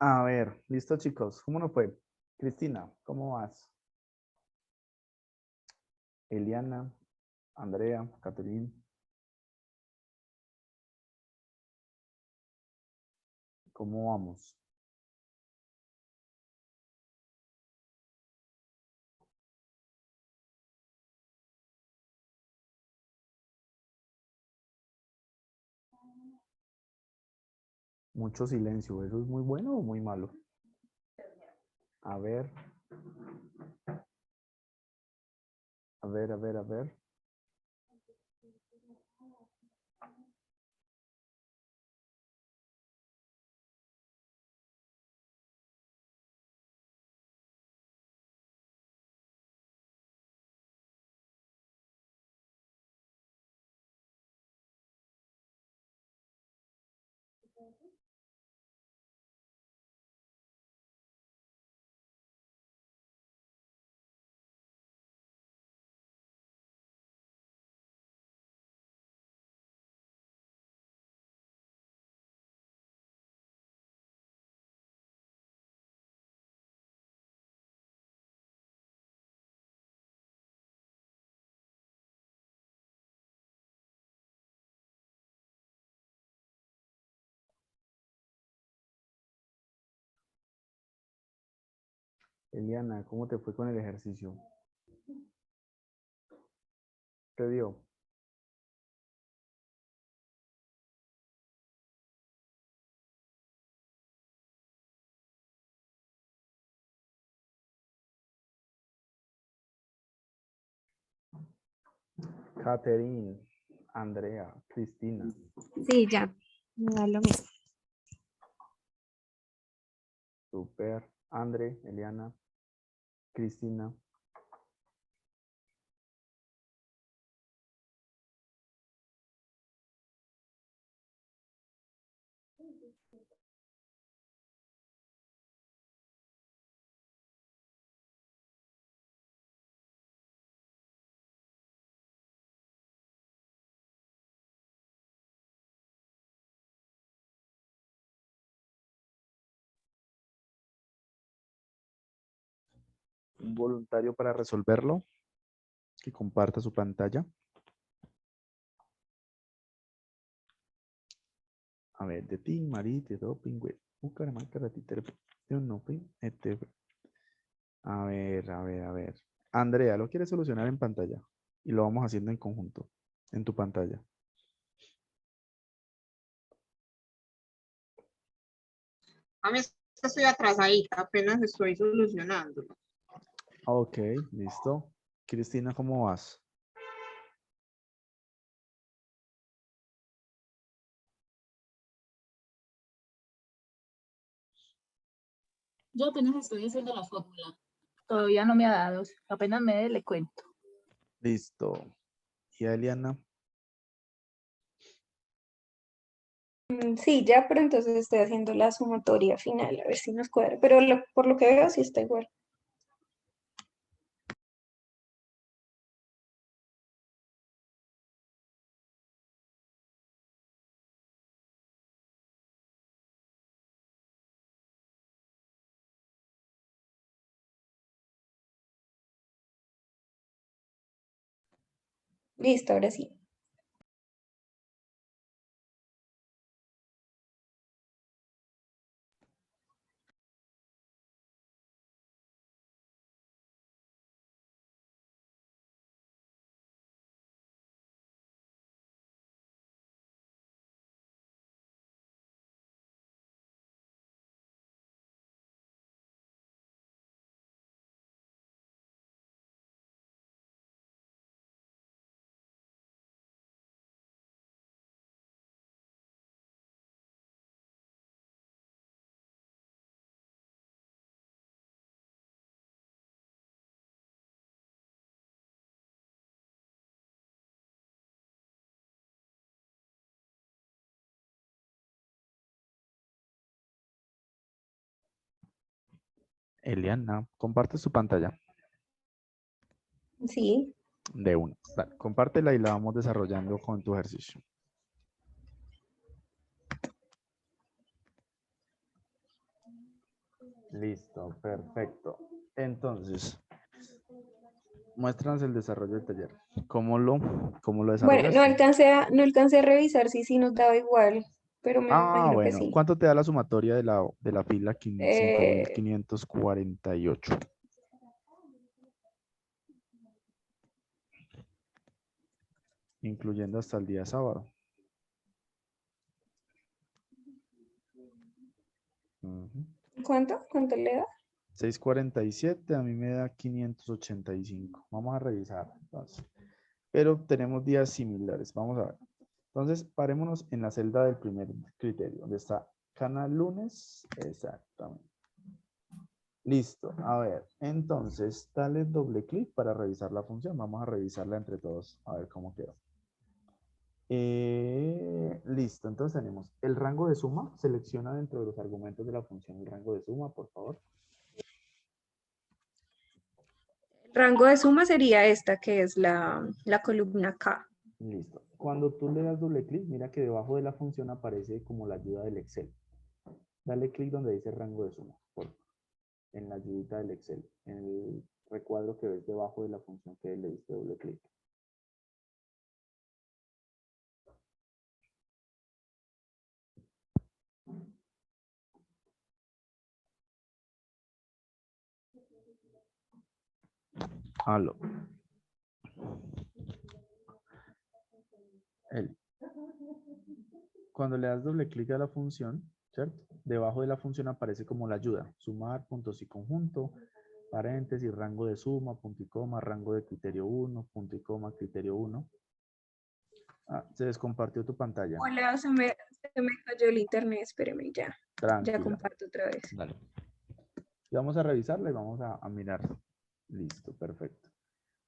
A ver, listo chicos, ¿cómo nos fue? Cristina, ¿cómo vas? Eliana, Andrea, Catherine, ¿cómo vamos? Mucho silencio, ¿eso es muy bueno o muy malo? A ver, a ver. Eliana, ¿cómo te fue con el ejercicio? ¿Te dio? Catherine, Andrea, Cristina. Sí, ya. Me da lo mismo. Super. Andre, Eliana, Cristina. Un voluntario para resolverlo, que comparta su pantalla. A ver, de ti, Marí, de doping, güey. Bucaramanga, ratita, de un nope, a ver. Andrea, ¿lo quieres solucionar en pantalla? Y lo vamos haciendo en conjunto, en tu pantalla. A mí estoy atrasadita, apenas estoy solucionando. Ok, listo. Cristina, ¿cómo vas? Yo apenas estoy haciendo la fórmula. Todavía no me ha dado. Apenas me dé, le cuento. Listo. ¿Y a Eliana? Sí, ya, pero entonces estoy haciendo la sumatoria final, a ver si nos cuadra. Pero por lo que veo, sí está igual. Listo, ahora sí. Eliana, comparte su pantalla Sí. de una. Dale, compártela y la vamos desarrollando con tu ejercicio. Listo, perfecto. Entonces, muéstranos el desarrollo del taller. ¿Cómo lo Bueno, desarrollaste? no alcancé a revisar si nos daba igual, pero me Ah, imagino que bueno. sí. ¿Cuánto te da la sumatoria de la fila Eh, 5.548? Incluyendo hasta el día sábado. Ujú. ¿Cuánto le da? 647, a mí me da 585. Vamos a revisar. Entonces. Pero tenemos días similares. Vamos a ver. Entonces, parémonos en la celda del primer criterio, donde está canal lunes. Exactamente. Listo. A ver, entonces, dale doble clic para revisar la función. Vamos a revisarla entre todos, a ver cómo quedó. Listo, entonces tenemos el rango de suma. Selecciona dentro de los argumentos de la función el rango de suma, por favor. El rango de suma sería esta, que es la columna K. Listo. Cuando tú le das doble clic, mira que debajo de la función aparece como la ayuda del Excel. Dale clic donde dice rango de suma, por favor, en la ayudita del Excel, en el recuadro que ves debajo de la función que le diste doble clic. Aló. Eli. Cuando le das doble clic a la función, ¿cierto? Debajo de la función aparece como la ayuda. Sumar, puntos y conjunto, paréntesis, rango de suma, punto y coma, rango de criterio 1, punto y coma, criterio 1. Ah, se descompartió tu pantalla. Hola, se me cayó el internet, espéreme ya. Ya Tranquila. comparto otra vez. Dale. Y vamos a revisarla y vamos a mirar. Listo, perfecto.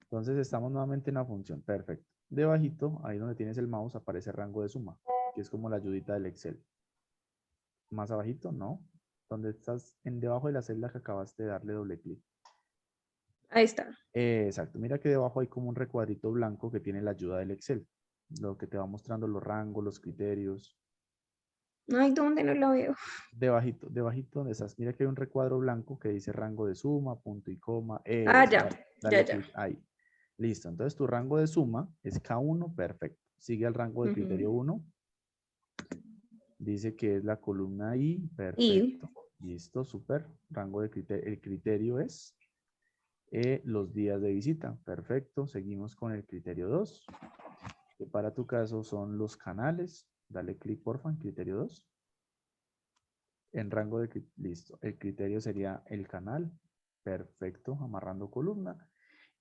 Entonces estamos nuevamente en la función. Perfecto. Debajito, ahí donde tienes el mouse, aparece rango de suma, que es como la ayudita del Excel. Más abajito, no. Donde estás debajo de la celda que acabaste de darle doble clic. Ahí está. Exacto. Mira que debajo hay como un recuadrito blanco que tiene la ayuda del Excel. Lo que te va mostrando los rangos, los criterios. Ay, ¿dónde no lo veo? Debajito donde estás. Mira que hay un recuadro blanco que dice rango de suma, punto y coma. Ah, Eso, ya, dale ya. clic ahí. Listo. Entonces tu rango de suma es K1, perfecto. Sigue al rango de criterio Ujú. 1. Dice que es la columna I, Y perfecto. Listo, súper. Rango de criterio, el criterio es los días de visita, perfecto. Seguimos con el criterio 2, que para tu caso son los canales. Dale clic, porfa, en criterio 2. En rango de, listo. El criterio sería el canal, perfecto, amarrando columna.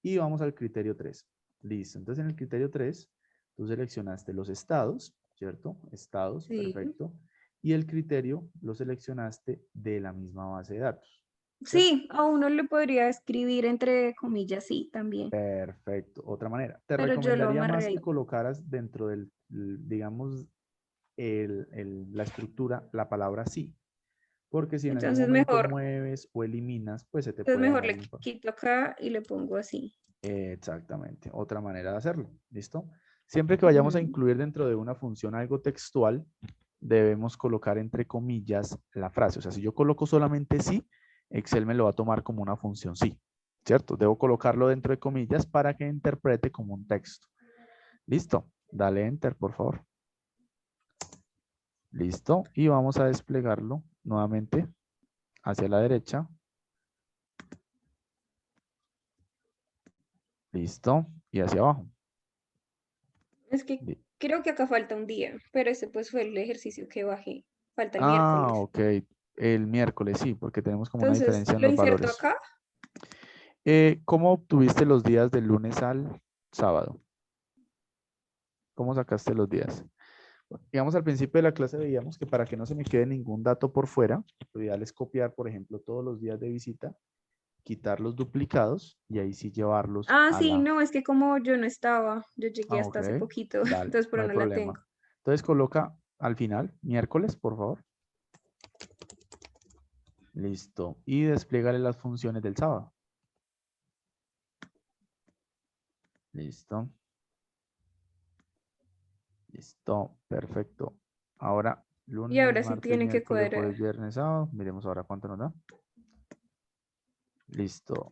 Y vamos al criterio 3. Listo, entonces en el criterio 3, tú seleccionaste los estados, ¿cierto? Estados, sí. perfecto. Y el criterio lo seleccionaste de la misma base de datos, ¿cierto? Sí, a uno le podría escribir entre comillas, sí, también. Perfecto. Otra manera. Te Pero yo lo recomendaría amarré más ahí. que colocaras dentro del, digamos, la estructura, la palabra sí. Porque si en algún Entonces momento mejor, mueves o eliminas, pues se te entonces puede mejor dañar le el informe. quito acá y le pongo así. Exactamente. Otra manera de hacerlo. ¿Listo? Siempre que vayamos a Ujú. incluir dentro de una función algo textual, debemos colocar entre comillas la frase. O sea, si yo coloco solamente sí, Excel me lo va a tomar como una función sí. ¿Cierto? Debo colocarlo dentro de comillas para que interprete como un texto. Listo. Dale enter, por favor. Listo. Y vamos a desplegarlo nuevamente hacia la derecha. Listo. Y hacia abajo. Es que Li- creo que acá falta un día, pero ese pues fue el ejercicio que bajé. Falta el Ah, miércoles. ok. El miércoles, sí, porque tenemos como una Entonces, diferencia en ¿lo los inserto valores. acá? ¿Cómo obtuviste los días del lunes al sábado? ¿Cómo sacaste los días? Digamos, al principio de la clase veíamos que para que no se me quede ningún dato por fuera, lo ideal es copiar, por ejemplo, todos los días de visita, quitar los duplicados y ahí sí llevarlos Ah, a sí, la... no, es que como yo no estaba, yo llegué Ah, hasta ok. hace poquito, Dale, entonces no pero hay no la tengo. problema. Entonces coloca al final, miércoles, por favor. Listo. Y despliégale las funciones del sábado. Listo. Listo. Perfecto. Ahora, Y lunes, ahora sí martes, tiene que miércoles, cuadrar. jueves, viernes, sábado. Miremos ahora cuánto nos da. Listo.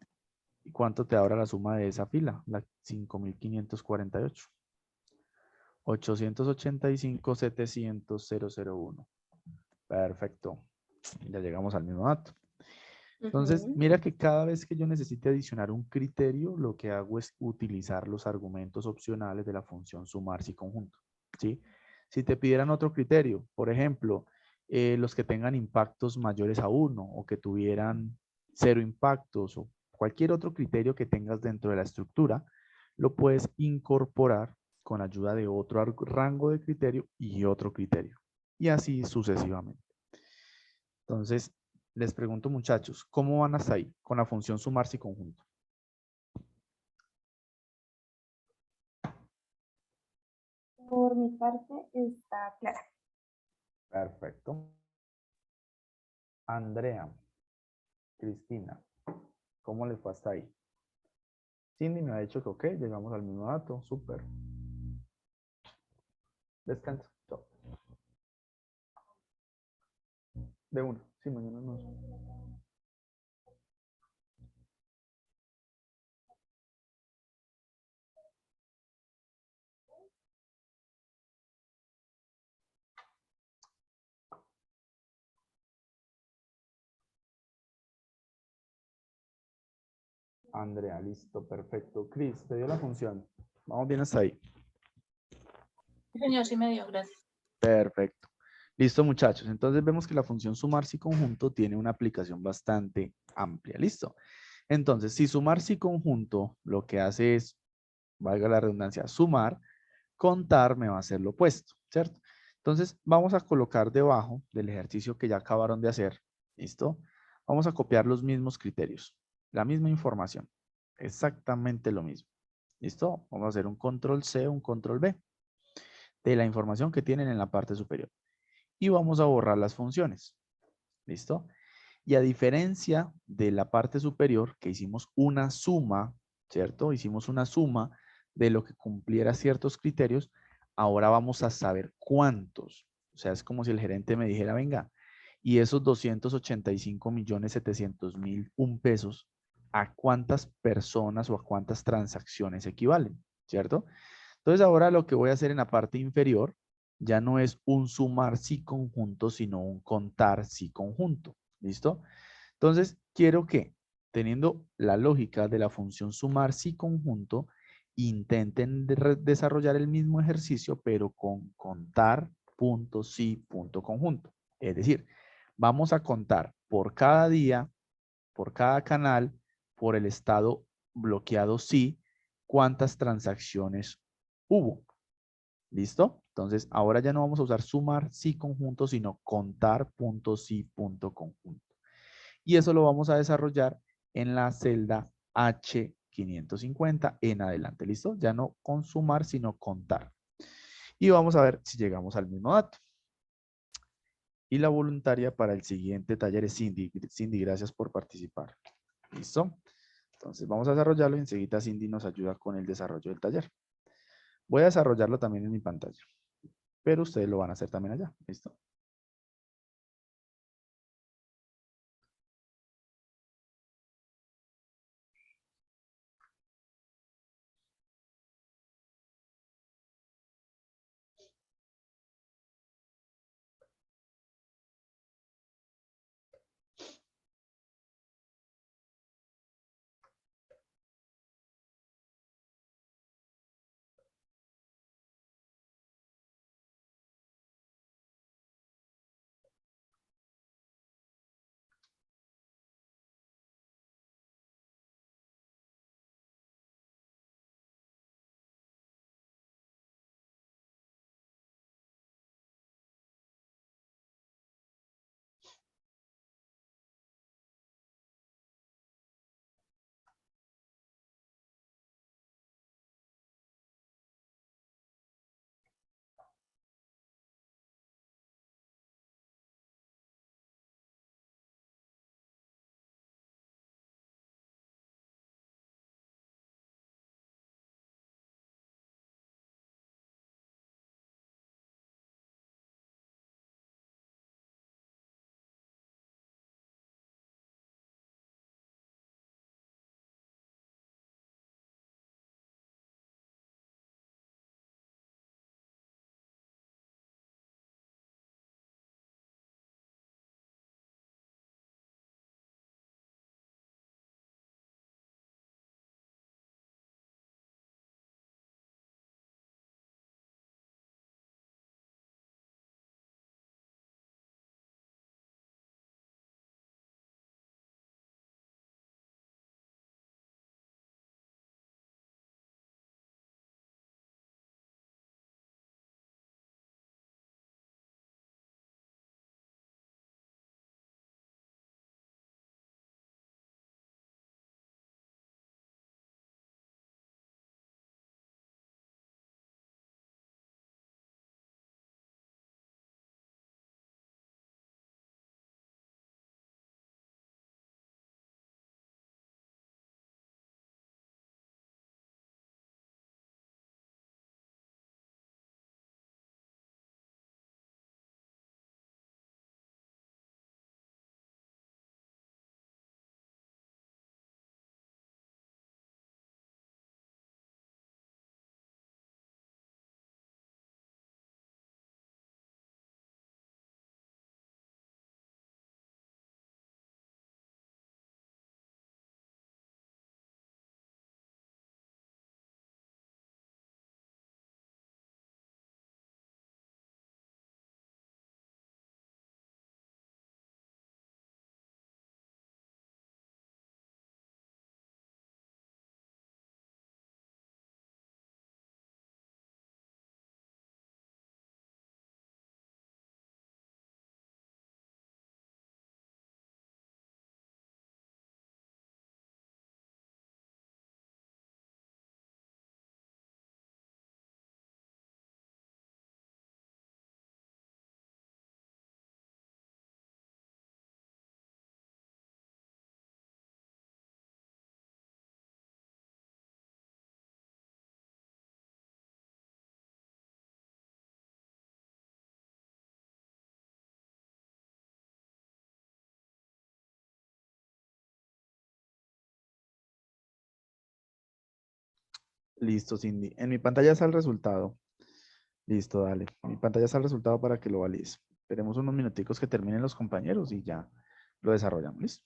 ¿Y cuánto te da la suma de esa fila? La 5.548. 885.700.001. Perfecto. Ya llegamos al mismo dato. Entonces, Ujú. mira que cada vez que yo necesite adicionar un criterio, lo que hago es utilizar los argumentos opcionales de la función sumar si conjunto. ¿Sí? Si te pidieran otro criterio, por ejemplo, los que tengan impactos mayores a 1 o que tuvieran 0 impactos o cualquier otro criterio que tengas dentro de la estructura, lo puedes incorporar con ayuda de otro rango de criterio y otro criterio. Y así sucesivamente. Entonces, les pregunto, muchachos, ¿cómo van hasta ahí con la función sumar si conjunto? Por mi parte está clara. Perfecto. Andrea, Cristina, ¿cómo les fue hasta ahí? Cindy me ha dicho que ok, llegamos al mismo dato, súper. Descansa. Chao. De uno. Sí, mañana no. Andrea, listo, perfecto. Cris, te dio la función. Vamos bien hasta ahí. Sí, señor, sí me dio, gracias. Perfecto. Listo, muchachos. Entonces vemos que la función sumar si conjunto tiene una aplicación bastante amplia. Listo. Entonces, si sumar si conjunto lo que hace es, valga la redundancia, sumar, contar me va a hacer lo opuesto, ¿cierto? Entonces, vamos a colocar debajo del ejercicio que ya acabaron de hacer. ¿Listo? Vamos a copiar los mismos criterios, la misma información, exactamente lo mismo. ¿Listo? Vamos a hacer un control C, un control V de la información que tienen en la parte superior. Y vamos a borrar las funciones. ¿Listo? Y a diferencia de la parte superior, que hicimos una suma, ¿cierto? Hicimos una suma de lo que cumpliera ciertos criterios, ahora vamos a saber cuántos. O sea, es como si el gerente me dijera, venga, y esos 285.700.001 pesos, ¿a cuántas personas o a cuántas transacciones equivalen? ¿Cierto? Entonces ahora lo que voy a hacer en la parte inferior ya no es un sumar si conjunto, sino un contar si conjunto. ¿Listo? Entonces quiero que, teniendo la lógica de la función sumar si conjunto, intenten desarrollar el mismo ejercicio, pero con contar punto si punto conjunto. Es decir, vamos a contar por cada día, por cada canal, por el estado bloqueado sí, cuántas transacciones hubo. ¿Listo? Entonces, ahora ya no vamos a usar sumar sí conjunto, sino contar punto sí punto conjunto. Y eso lo vamos a desarrollar en la celda H550 en adelante. ¿Listo? Ya no con sumar, sino contar. Y vamos a ver si llegamos al mismo dato. Y la voluntaria para el siguiente taller es Cindy. Cindy, gracias por participar. ¿Listo? Entonces vamos a desarrollarlo y enseguida Cindy nos ayuda con el desarrollo del taller. Voy a desarrollarlo también en mi pantalla, pero ustedes lo van a hacer también allá. ¿Listo? Listo, Cindy. En mi pantalla está el resultado. Listo, dale. En mi pantalla está el resultado para que lo valides. Esperemos unos minuticos que terminen los compañeros y ya lo desarrollamos. ¿Listo?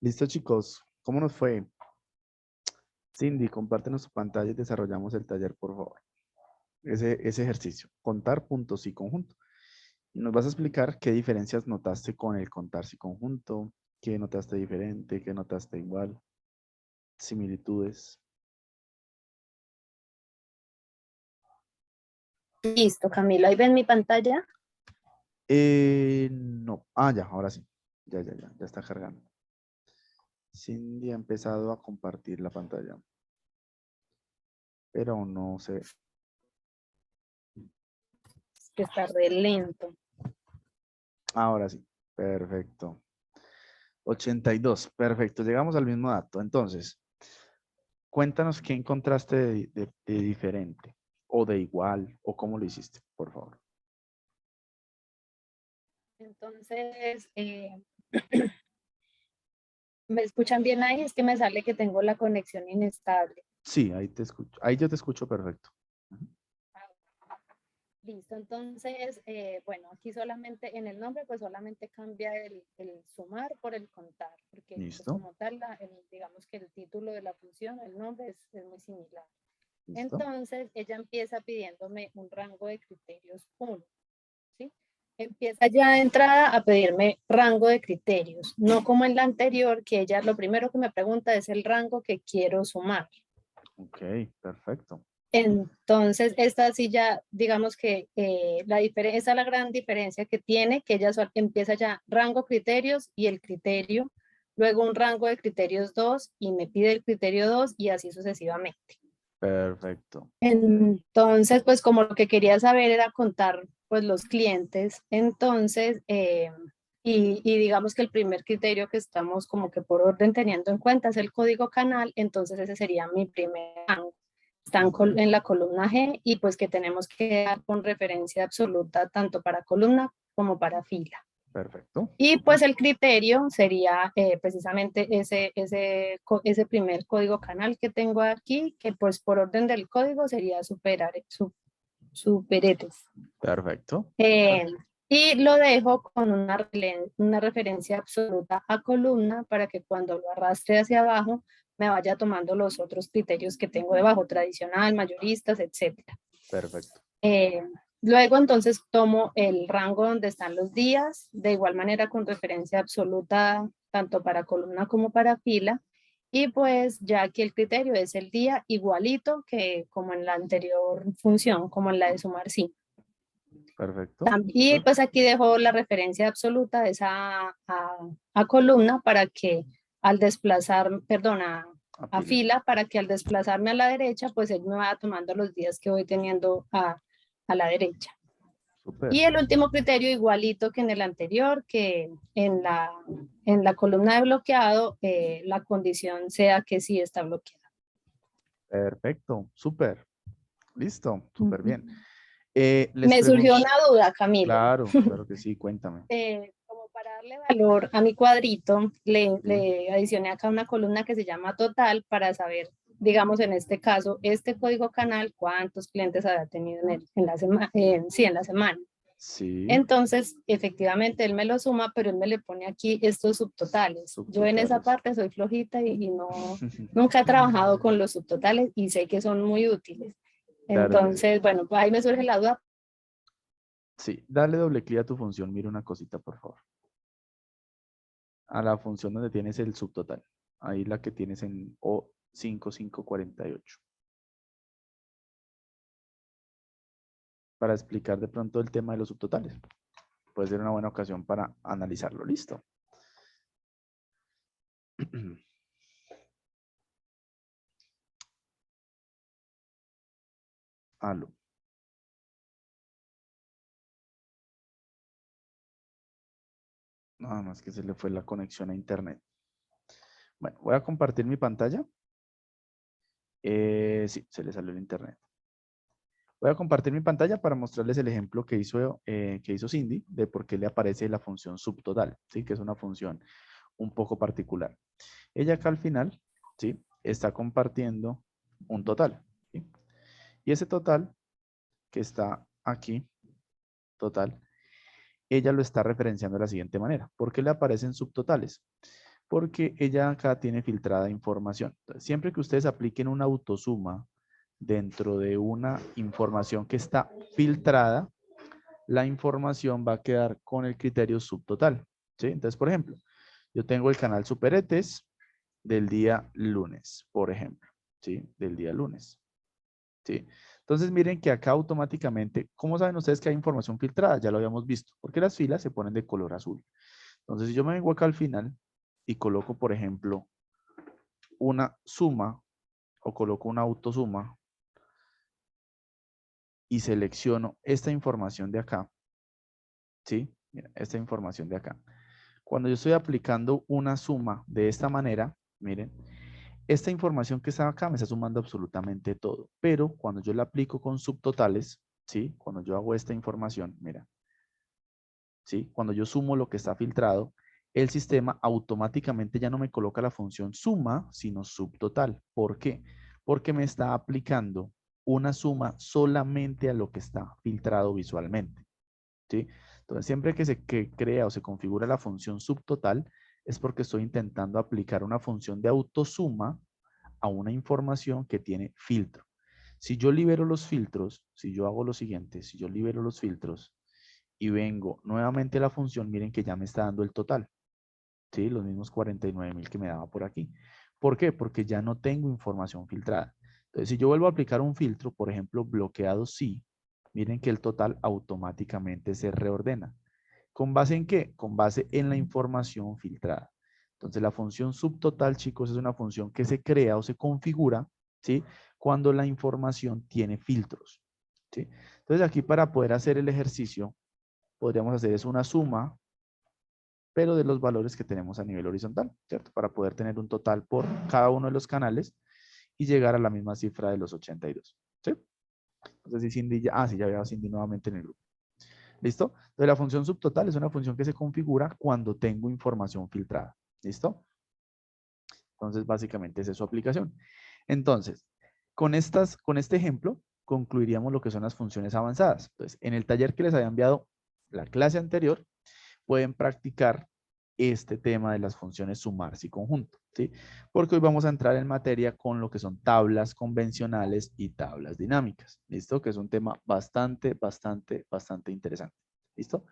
Listo, chicos. ¿Cómo nos fue? Cindy, compártenos tu pantalla y desarrollamos el taller, por favor. Ese ejercicio. Contar puntos y conjunto. Y nos vas a explicar qué diferencias notaste con el contar si conjunto, qué notaste diferente, qué notaste igual, similitudes. Listo, Camilo. Ahí ven mi pantalla. No. Ah, ya, ahora sí. Ya está cargando. Cindy ha empezado a compartir la pantalla. Pero no sé. Que está re lento. Ahora sí. Perfecto. 82. Perfecto. Llegamos al mismo dato. Entonces, cuéntanos qué encontraste de diferente o o de igual, o cómo lo hiciste, por favor. Entonces, ¿me escuchan bien ahí? Es que me sale que tengo la conexión inestable. Sí, ahí te escucho. Ahí yo te escucho perfecto. Ujú. Listo, entonces, bueno, aquí solamente en el nombre, pues solamente cambia el sumar por el contar, porque pues, Listo. como tal, digamos que el título de la función, el nombre es muy similar. Listo. Entonces, ella empieza pidiéndome un rango de criterios 1, ¿sí? Empieza ya de entrada a pedirme rango de criterios, no como en la anterior, que ella lo primero que me pregunta es el rango que quiero sumar. Ok, perfecto. Entonces, esta sí ya, digamos que esa es la gran diferencia que tiene, que ella empieza ya rango criterios y el criterio, luego un rango de criterios 2 y me pide el criterio 2 y así sucesivamente. Perfecto. Entonces, pues como lo que quería saber era contar pues los clientes, entonces, y digamos que el primer criterio que estamos como que por orden teniendo en cuenta es el código canal, entonces ese sería mi primer rango. Están en la columna G y pues que tenemos que dar con referencia absoluta tanto para columna como para fila. Perfecto. Y pues el criterio sería precisamente ese primer código canal que tengo aquí, que pues por orden del código sería superetes. Perfecto. Y lo dejo con una referencia absoluta a columna para que cuando lo arrastre hacia abajo me vaya tomando los otros criterios que tengo debajo, tradicional, mayoristas, etc. Perfecto. Luego entonces tomo el rango donde están los días, de igual manera con referencia absoluta tanto para columna como para fila. Y pues ya aquí el criterio es el día igualito que como en la anterior función, como en la de sumar sí. Perfecto. Y pues aquí dejo la referencia absoluta de esa a columna para que al desplazar, perdón, a fila, para que al desplazarme a la derecha, pues él me vaya tomando los días que voy teniendo a la derecha. Súper. Y el último criterio igualito que en el anterior, que en la columna de bloqueado, la condición sea que sí está bloqueada. Perfecto. Súper. Listo. Súper bien. Me surgió una duda, Camilo. Claro, claro que sí. Cuéntame. Como para darle valor a mi cuadrito, le adicioné acá una columna que se llama total para saber, digamos en este caso, este código canal, cuántos clientes había tenido en la semana. Sí. Entonces, efectivamente, él me lo suma, pero él me le pone aquí estos subtotales. Yo en esa parte soy flojita y nunca he trabajado con los subtotales y sé que son muy útiles. Claro que sí. Entonces, bueno, pues ahí me surge la duda. Sí, dale doble clic a tu función. Mira una cosita, por favor. A la función donde tienes el subtotal. Ahí la que tienes en O5548. Para explicar de pronto el tema de los subtotales. Puede ser una buena ocasión para analizarlo. Listo. Aló. Nada más que se le fue la conexión a internet. Bueno, voy a compartir mi pantalla. Sí, se le salió el internet. Voy a compartir mi pantalla para mostrarles el ejemplo que hizo Cindy de por qué le aparece la función subtotal, ¿sí? Que es una función un poco particular. Ella acá al final, ¿sí? Está compartiendo un total, ¿sí? Y ese total que está aquí, total, ella lo está referenciando de la siguiente manera. ¿Por qué le aparecen subtotales? Porque ella acá tiene filtrada información. Entonces, siempre que ustedes apliquen una autosuma dentro de una información que está filtrada, la información va a quedar con el criterio subtotal, ¿sí? Entonces, por ejemplo, yo tengo el canal Superetes del día lunes, por ejemplo, ¿sí? Del día lunes, ¿sí? Entonces, miren que acá automáticamente, ¿cómo saben ustedes que hay información filtrada? Ya lo habíamos visto, porque las filas se ponen de color azul. Entonces, si yo me vengo acá al final y coloco, por ejemplo, una suma o coloco una autosuma y selecciono esta información de acá, ¿sí? Mira, esta información de acá. Cuando yo estoy aplicando una suma de esta manera, miren, esta información que está acá me está sumando absolutamente todo, pero cuando yo la aplico con subtotales, ¿sí? Cuando yo hago esta información, mira, ¿sí? Cuando yo sumo lo que está filtrado, el sistema automáticamente ya no me coloca la función suma, sino subtotal. ¿Por qué? Porque me está aplicando una suma solamente a lo que está filtrado visualmente, ¿sí? Entonces, siempre que se crea o se configura la función subtotal, es porque estoy intentando aplicar una función de autosuma a una información que tiene filtro. Si yo libero los filtros, si yo hago lo siguiente, si yo libero los filtros y vengo nuevamente a la función, miren que ya me está dando el total, ¿sí? Los mismos 49.000 que me daba por aquí. ¿Por qué? Porque ya no tengo información filtrada. Entonces, si yo vuelvo a aplicar un filtro, por ejemplo, bloqueado sí, miren que el total automáticamente se reordena. ¿Con base en qué? Con base en la información filtrada. Entonces, la función subtotal, chicos, es una función que se crea o se configura, ¿sí? Cuando la información tiene filtros, ¿sí? Entonces, aquí para poder hacer el ejercicio, podríamos hacer es una suma, pero de los valores que tenemos a nivel horizontal, ¿cierto? Para poder tener un total por cada uno de los canales y llegar a la misma cifra de los 82, ¿sí? Entonces, si Cindy ya, sí, ya veo a Cindy nuevamente en el grupo. ¿Listo? Entonces, la función subtotal es una función que se configura cuando tengo información filtrada. ¿Listo? Entonces, básicamente esa es su aplicación. Entonces, con este ejemplo, concluiríamos lo que son las funciones avanzadas. Entonces, en el taller que les había enviado la clase anterior, pueden practicar este tema de las funciones sumarse y conjunto, ¿sí? Porque hoy vamos a entrar en materia con lo que son tablas convencionales y tablas dinámicas, ¿listo? Que es un tema bastante interesante, ¿listo?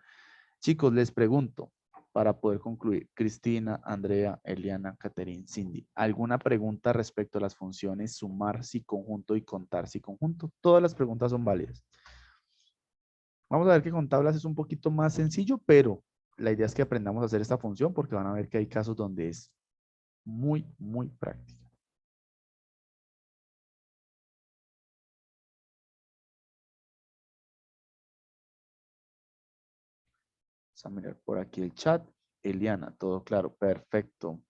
Chicos, les pregunto, para poder concluir, Cristina, Andrea, Eliana, Caterín, Cindy, ¿alguna pregunta respecto a las funciones sumar si conjunto y contar si conjunto? Todas las preguntas son válidas. Vamos a ver que con tablas es un poquito más sencillo, pero la idea es que aprendamos a hacer esta función porque van a ver que hay casos donde es muy práctica. Vamos a mirar por aquí el chat. Eliana, todo claro, perfecto.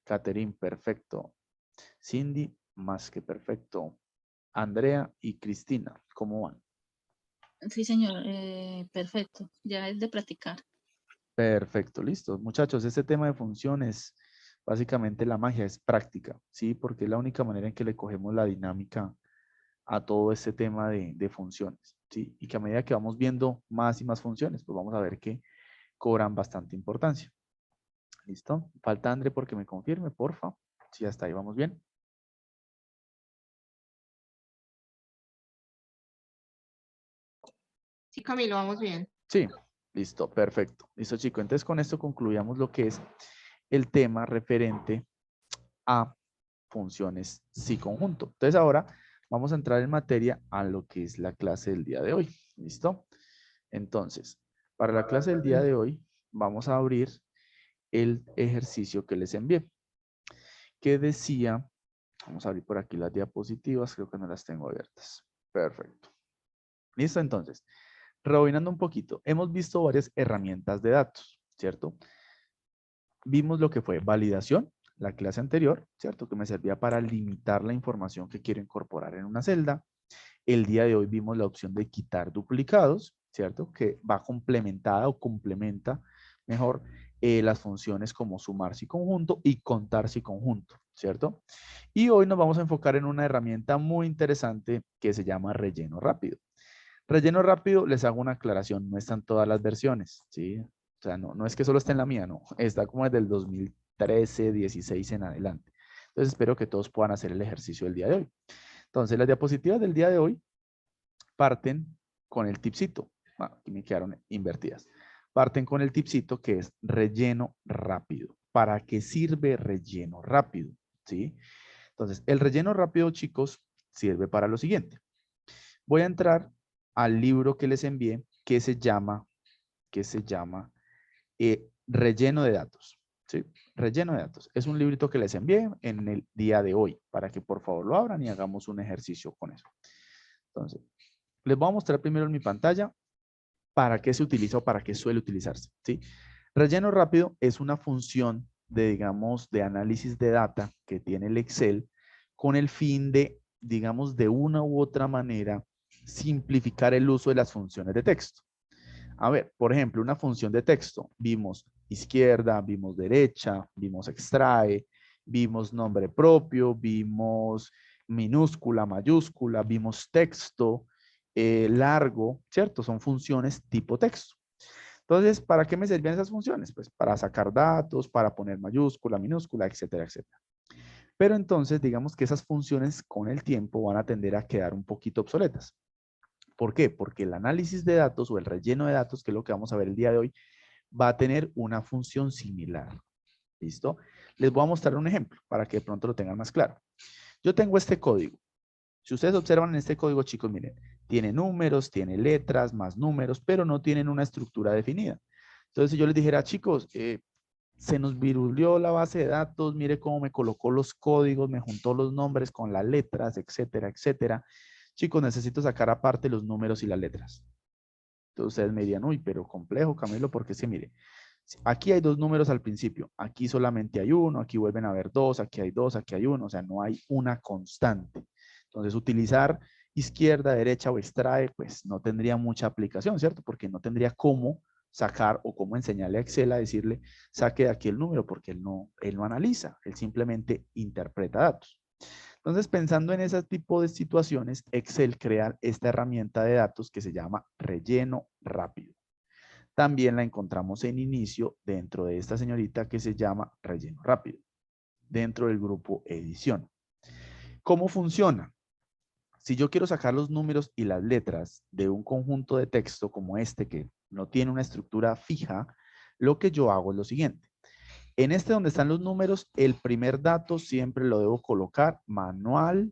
Caterín, perfecto. Cindy, más que perfecto. Andrea y Cristina, ¿cómo van? Sí, señor, perfecto. Ya es de practicar. Perfecto, listo. Muchachos, este tema de funciones, básicamente la magia es práctica, ¿sí? Porque es la única manera en que le cogemos la dinámica a todo este tema de funciones, ¿sí? Y que a medida que vamos viendo más y más funciones, pues vamos a ver que cobran bastante importancia. ¿Listo? Falta André porque me confirme, porfa. Si hasta ahí vamos bien. Sí, Camilo, vamos bien. Sí, listo, perfecto. Listo, chicos. Entonces con esto concluyamos lo que es el tema referente a funciones sí conjunto. Entonces ahora vamos a entrar en materia a lo que es la clase del día de hoy. ¿Listo? Entonces, para la clase del día de hoy vamos a abrir el ejercicio que les envié, que decía, vamos a abrir por aquí las diapositivas, creo que no las tengo abiertas. Perfecto. ¿Listo? Entonces, rebobinando un poquito, hemos visto varias herramientas de datos, ¿cierto? Vimos lo que fue validación, la clase anterior, ¿cierto? Que me servía para limitar la información que quiero incorporar en una celda. El día de hoy vimos la opción de quitar duplicados, ¿cierto? Que va complementada o complementa mejor las funciones como sumar si conjunto y contar si conjunto, ¿cierto? Y hoy nos vamos a enfocar en una herramienta muy interesante que se llama relleno rápido. Relleno rápido, les hago una aclaración, no están todas las versiones, ¿sí? O sea, no es que solo esté en la mía, no. Está como desde el 2013, 16 en adelante. Entonces espero que todos puedan hacer el ejercicio del día de hoy. Entonces las diapositivas del día de hoy parten con el tipcito. Bueno, aquí me quedaron invertidas. Parten con el tipcito que es relleno rápido. ¿Para qué sirve relleno rápido? ¿Sí? Entonces, el relleno rápido, chicos, sirve para lo siguiente. Voy a entrar al libro que les envié que se llama Relleno de datos. ¿Sí? Relleno de datos. Es un librito que les envié en el día de hoy para que por favor lo abran y hagamos un ejercicio con eso. Entonces, les voy a mostrar primero en mi pantalla para qué se utiliza o para qué suele utilizarse. ¿Sí? Relleno rápido es una función digamos, de análisis de data que tiene el Excel con el fin de, digamos, de una u otra manera, simplificar el uso de las funciones de texto. A ver, por ejemplo, una función de texto. Vimos izquierda, vimos derecha, vimos extrae, vimos nombre propio, vimos minúscula, mayúscula, vimos texto, largo, ¿cierto? Son funciones tipo texto. Entonces, ¿para qué me servían esas funciones? Pues para sacar datos, para poner mayúscula, minúscula, etcétera, etcétera. Pero entonces, digamos que esas funciones con el tiempo van a tender a quedar un poquito obsoletas. ¿Por qué? Porque el análisis de datos o el relleno de datos, que es lo que vamos a ver el día de hoy, va a tener una función similar. ¿Listo? Les voy a mostrar un ejemplo para que de pronto lo tengan más claro. Yo tengo este código. Si ustedes observan en este código, chicos, miren, tiene números, tiene letras, más números, pero no tienen una estructura definida. Entonces, si yo les dijera, chicos, se nos virulió la base de datos, mire cómo me colocó los códigos, me juntó los nombres con las letras, etcétera, etcétera. Chicos, necesito sacar aparte los números y las letras. Entonces ustedes me dirían, uy, pero complejo, Camilo, porque sí, mire, aquí hay dos números al principio, aquí solamente hay uno, aquí vuelven a haber dos, aquí hay dos, aquí hay uno, o sea, no hay una constante. Entonces, utilizar izquierda, derecha o extrae, pues no tendría mucha aplicación, ¿cierto? Porque no tendría cómo sacar o cómo enseñarle a Excel a decirle, saque de aquí el número, porque él no analiza, él simplemente interpreta datos. Entonces, pensando en ese tipo de situaciones, Excel crea esta herramienta de datos que se llama relleno rápido. También la encontramos en inicio dentro de esta señorita que se llama relleno rápido, dentro del grupo edición. ¿Cómo funciona? Si yo quiero sacar los números y las letras de un conjunto de texto como este que no tiene una estructura fija, lo que yo hago es lo siguiente. En este donde están los números, el primer dato siempre lo debo colocar manualmente.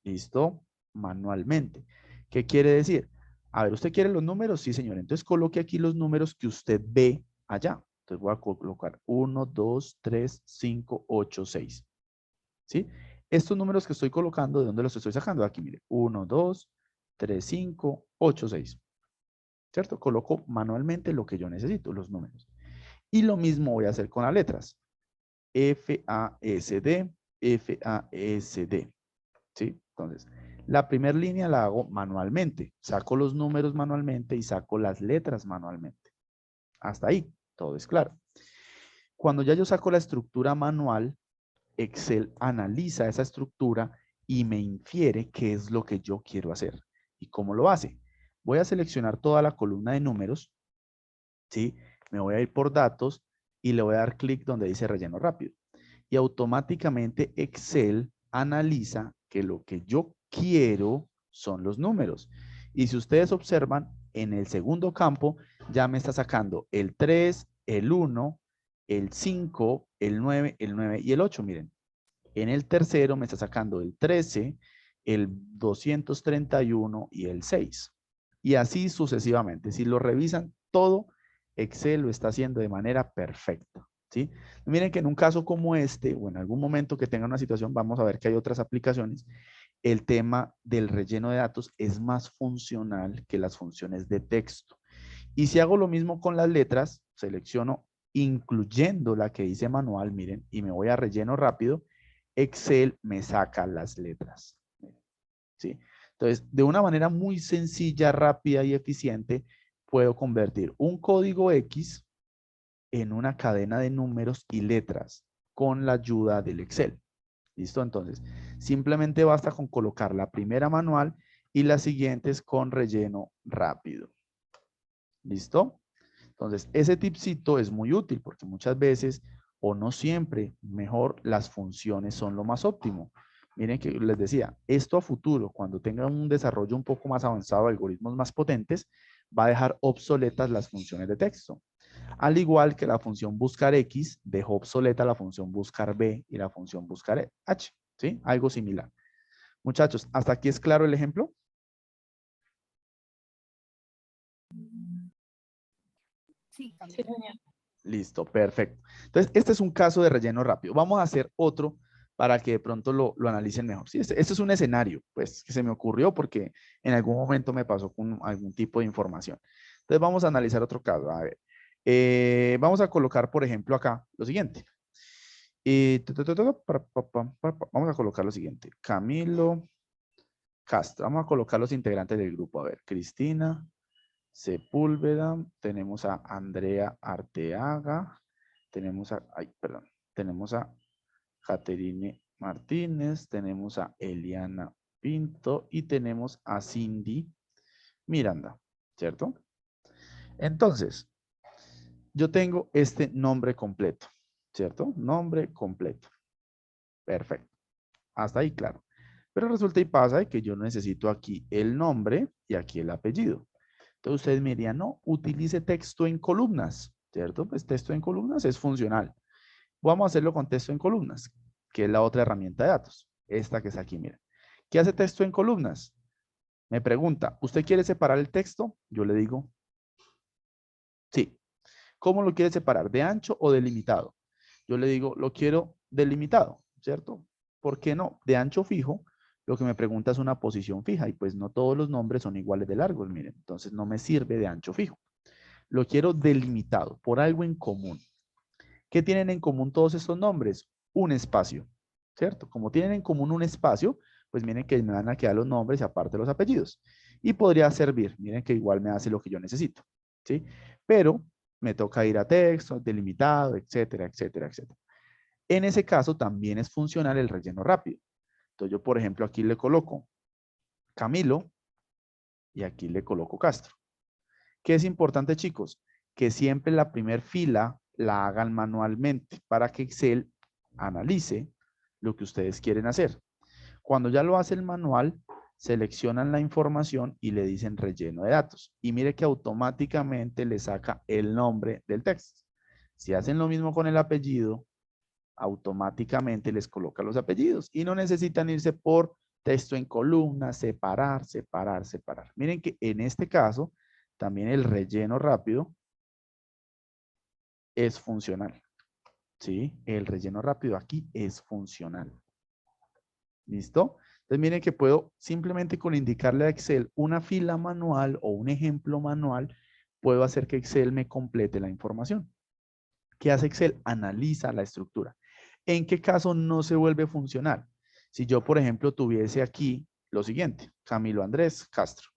¿Listo? Manualmente. ¿Qué quiere decir? A ver, ¿usted quiere los números? Sí, señor. Entonces coloque aquí los números que usted ve allá. Entonces voy a colocar 1, 2, 3, 5, 8, 6. ¿Sí? Estos números que estoy colocando, ¿de dónde los estoy sacando? Aquí, mire. 1, 2, 3, 5, 8, 6. ¿Cierto? Coloco manualmente lo que yo necesito, los números. Y lo mismo voy a hacer con las letras. FASD, FASD. ¿Sí? Entonces, la primera línea la hago manualmente. Saco los números manualmente y saco las letras manualmente. Hasta ahí, todo es claro. Cuando ya yo saco la estructura manual, Excel analiza esa estructura y me infiere qué es lo que yo quiero hacer. ¿Y cómo lo hace? Voy a seleccionar toda la columna de números, ¿sí? Me voy a ir por datos y le voy a dar clic donde dice relleno rápido. Y automáticamente Excel analiza que lo que yo quiero son los números. Y si ustedes observan, en el segundo campo ya me está sacando el 3, el 1, el 5, el 9 y el 8, miren. En el tercero me está sacando el 13, el 231 y el 6. Y así sucesivamente. Si lo revisan todo, Excel lo está haciendo de manera perfecta. ¿Sí? Miren que en un caso como este, o en algún momento que tengan una situación, vamos a ver que hay otras aplicaciones, el tema del relleno de datos es más funcional que las funciones de texto. Y si hago lo mismo con las letras, selecciono incluyendo la que dice manual, miren, y me voy a relleno rápido, Excel me saca las letras. ¿Sí? Entonces, de una manera muy sencilla, rápida y eficiente, puedo convertir un código X en una cadena de números y letras con la ayuda del Excel. ¿Listo? Entonces, simplemente basta con colocar la primera manual y las siguientes con relleno rápido. ¿Listo? Entonces, ese tipcito es muy útil porque muchas veces, o no siempre, mejor las funciones son lo más óptimo. Miren que les decía, esto a futuro, cuando tenga un desarrollo un poco más avanzado, algoritmos más potentes, va a dejar obsoletas las funciones de texto. Al igual que la función buscar X dejó obsoleta la función buscar B y la función buscar H. ¿Sí? Algo similar. Muchachos, ¿hasta aquí es claro el ejemplo? Sí, Sí, señor. Listo, perfecto. Entonces, este es un caso de relleno rápido. Vamos a hacer otro para que de pronto lo analicen mejor. ¿Sí? Este es un escenario, pues, que se me ocurrió porque en algún momento me pasó con algún tipo de información. Entonces, vamos a analizar otro caso. A ver, Vamos a colocar, por ejemplo, acá lo siguiente. Vamos a colocar lo siguiente. Camilo Castro. Vamos a colocar los integrantes del grupo. A ver, Cristina Sepúlveda. Tenemos a Andrea Arteaga. Tenemos a, ay, perdón. Tenemos a Caterine Martínez. Tenemos a Eliana Pinto. Y tenemos a Cindy Miranda. ¿Cierto? Entonces, yo tengo este nombre completo. ¿Cierto? Nombre completo. Perfecto. Hasta ahí, claro. Pero resulta y pasa que yo necesito aquí el nombre y aquí el apellido. Entonces ustedes me dirían, no, utilice texto en columnas, ¿cierto? Pues texto en columnas es funcional. Vamos a hacerlo con texto en columnas, que es la otra herramienta de datos. Esta que está aquí, mira. ¿Qué hace texto en columnas? Me pregunta, ¿usted quiere separar el texto? Yo le digo, sí. ¿Cómo lo quiere separar? ¿De ancho o delimitado? Yo le digo, lo quiero delimitado, ¿cierto? ¿Por qué no? De ancho fijo, lo que me pregunta es una posición fija y pues no todos los nombres son iguales de largos, miren. Entonces no me sirve de ancho fijo. Lo quiero delimitado por algo en común. ¿Qué tienen en común todos estos nombres? Un espacio, ¿cierto? Como tienen en común un espacio, pues miren que me van a quedar los nombres y aparte los apellidos. Y podría servir, miren que igual me hace lo que yo necesito, ¿sí? Pero me toca ir a texto, delimitado, etcétera, etcétera, etcétera. En ese caso también es funcional el relleno rápido. Entonces yo, por ejemplo, aquí le coloco Camilo y aquí le coloco Castro. ¿Qué es importante, chicos? Que siempre la primer fila la hagan manualmente para que Excel analice lo que ustedes quieren hacer. Cuando ya lo hace el manual, seleccionan la información y le dicen relleno de datos. Y mire que automáticamente le saca el nombre del texto. Si hacen lo mismo con el apellido, automáticamente les coloca los apellidos y no necesitan irse por texto en columna, separar, separar, separar. Miren que en este caso, también el relleno rápido es funcional. ¿Sí? El relleno rápido aquí es funcional. ¿Listo? Entonces miren que puedo simplemente con indicarle a Excel una fila manual o un ejemplo manual, puedo hacer que Excel me complete la información. ¿Qué hace Excel? Analiza la estructura. ¿En qué caso no se vuelve funcional? Si yo, por ejemplo, tuviese aquí lo siguiente, Camilo Andrés Castro.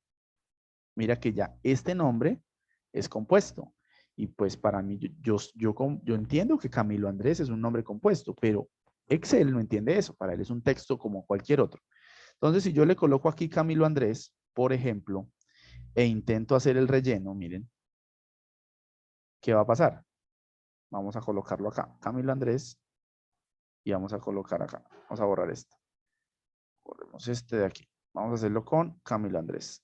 Mira que ya este nombre es compuesto. Y pues para mí, yo entiendo que Camilo Andrés es un nombre compuesto, pero Excel no entiende eso. Para él es un texto como cualquier otro. Entonces, si yo le coloco aquí Camilo Andrés, por ejemplo, e intento hacer el relleno, miren, ¿qué va a pasar? Vamos a colocarlo acá, Camilo Andrés, y vamos a colocar acá. Vamos a borrar esto. Borremos este de aquí. Vamos a hacerlo con Camilo Andrés.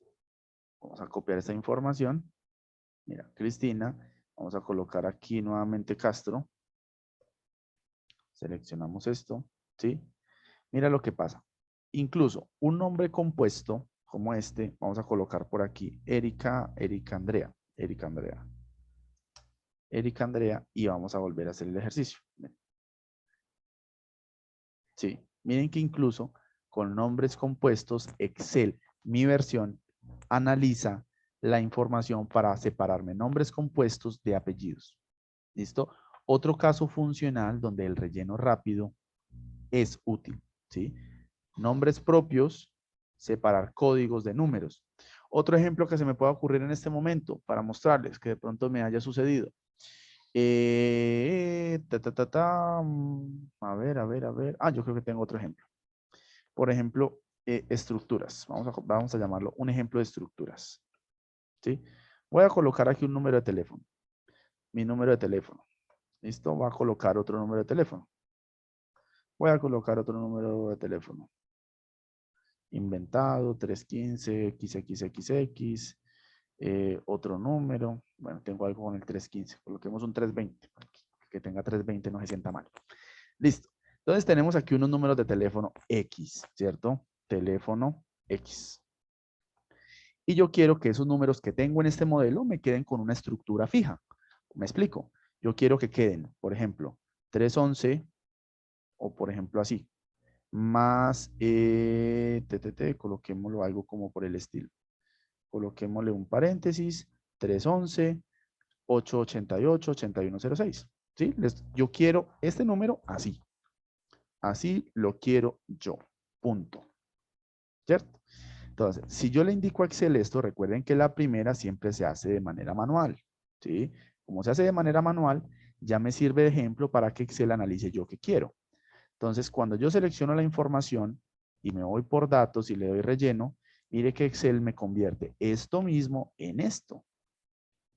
Vamos a copiar esta información. Mira, Cristina. Vamos a colocar aquí nuevamente Castro. Seleccionamos esto. ¿Sí? Mira lo que pasa. Incluso un nombre compuesto como este, vamos a colocar por aquí Erika Andrea. Erika Andrea, y vamos a volver a hacer el ejercicio. Sí, miren que incluso con nombres compuestos, Excel, mi versión, analiza la información para separarme nombres compuestos de apellidos. ¿Listo? Otro caso funcional donde el relleno rápido es útil, ¿sí? Nombres propios, separar códigos de números. Otro ejemplo que se me puede ocurrir en este momento para mostrarles que de pronto me haya sucedido. A ver. Ah, yo creo que tengo otro ejemplo. Por ejemplo, estructuras. Vamos a llamarlo un ejemplo de estructuras. ¿Sí? Voy a colocar aquí un número de teléfono. Mi número de teléfono. ¿Listo? Voy a colocar otro número de teléfono. Voy a colocar otro número de teléfono. Inventado, 315, XXXX. Otro número. Bueno, tengo algo con el 315. Coloquemos un 320. Que tenga 320 no se sienta mal. Listo. Entonces tenemos aquí unos números de teléfono X, ¿cierto? Teléfono X. Y yo quiero que esos números que tengo en este modelo me queden con una estructura fija. Me explico. Yo quiero que queden, por ejemplo, 311 o por ejemplo así. Más, coloquémoslo algo como por el estilo. Coloquémosle un paréntesis, 311 888-8106. ¿Sí? Yo quiero este número así. Así lo quiero yo. Punto. ¿Cierto? Entonces, si yo le indico a Excel esto, recuerden que la primera siempre se hace de manera manual. ¿Sí? Como se hace de manera manual, ya me sirve de ejemplo para que Excel analice yo qué quiero. Entonces, cuando yo selecciono la información y me voy por datos y le doy relleno, mire que Excel me convierte esto mismo en esto,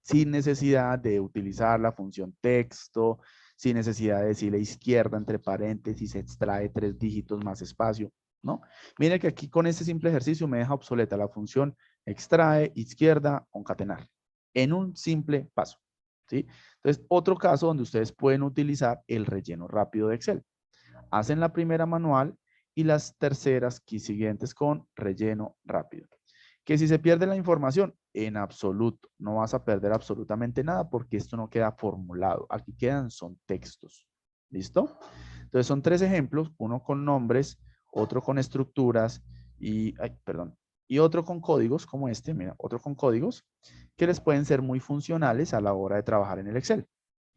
sin necesidad de utilizar la función texto, sin necesidad de decirle izquierda entre paréntesis, extrae 3 dígitos más espacio, ¿no? Mire que aquí con este simple ejercicio me deja obsoleta la función extrae, izquierda, concatenar, en un simple paso, ¿sí? Entonces, otro caso donde ustedes pueden utilizar el relleno rápido de Excel. Hacen la primera manual y las terceras siguientes con relleno rápido. Que si se pierde la información, en absoluto, no vas a perder absolutamente nada porque esto no queda formulado. Aquí quedan, son textos. ¿Listo? Entonces son 3 ejemplos, uno con nombres, otro con estructuras y, y otro con códigos como este, mira, otro con códigos que les pueden ser muy funcionales a la hora de trabajar en el Excel.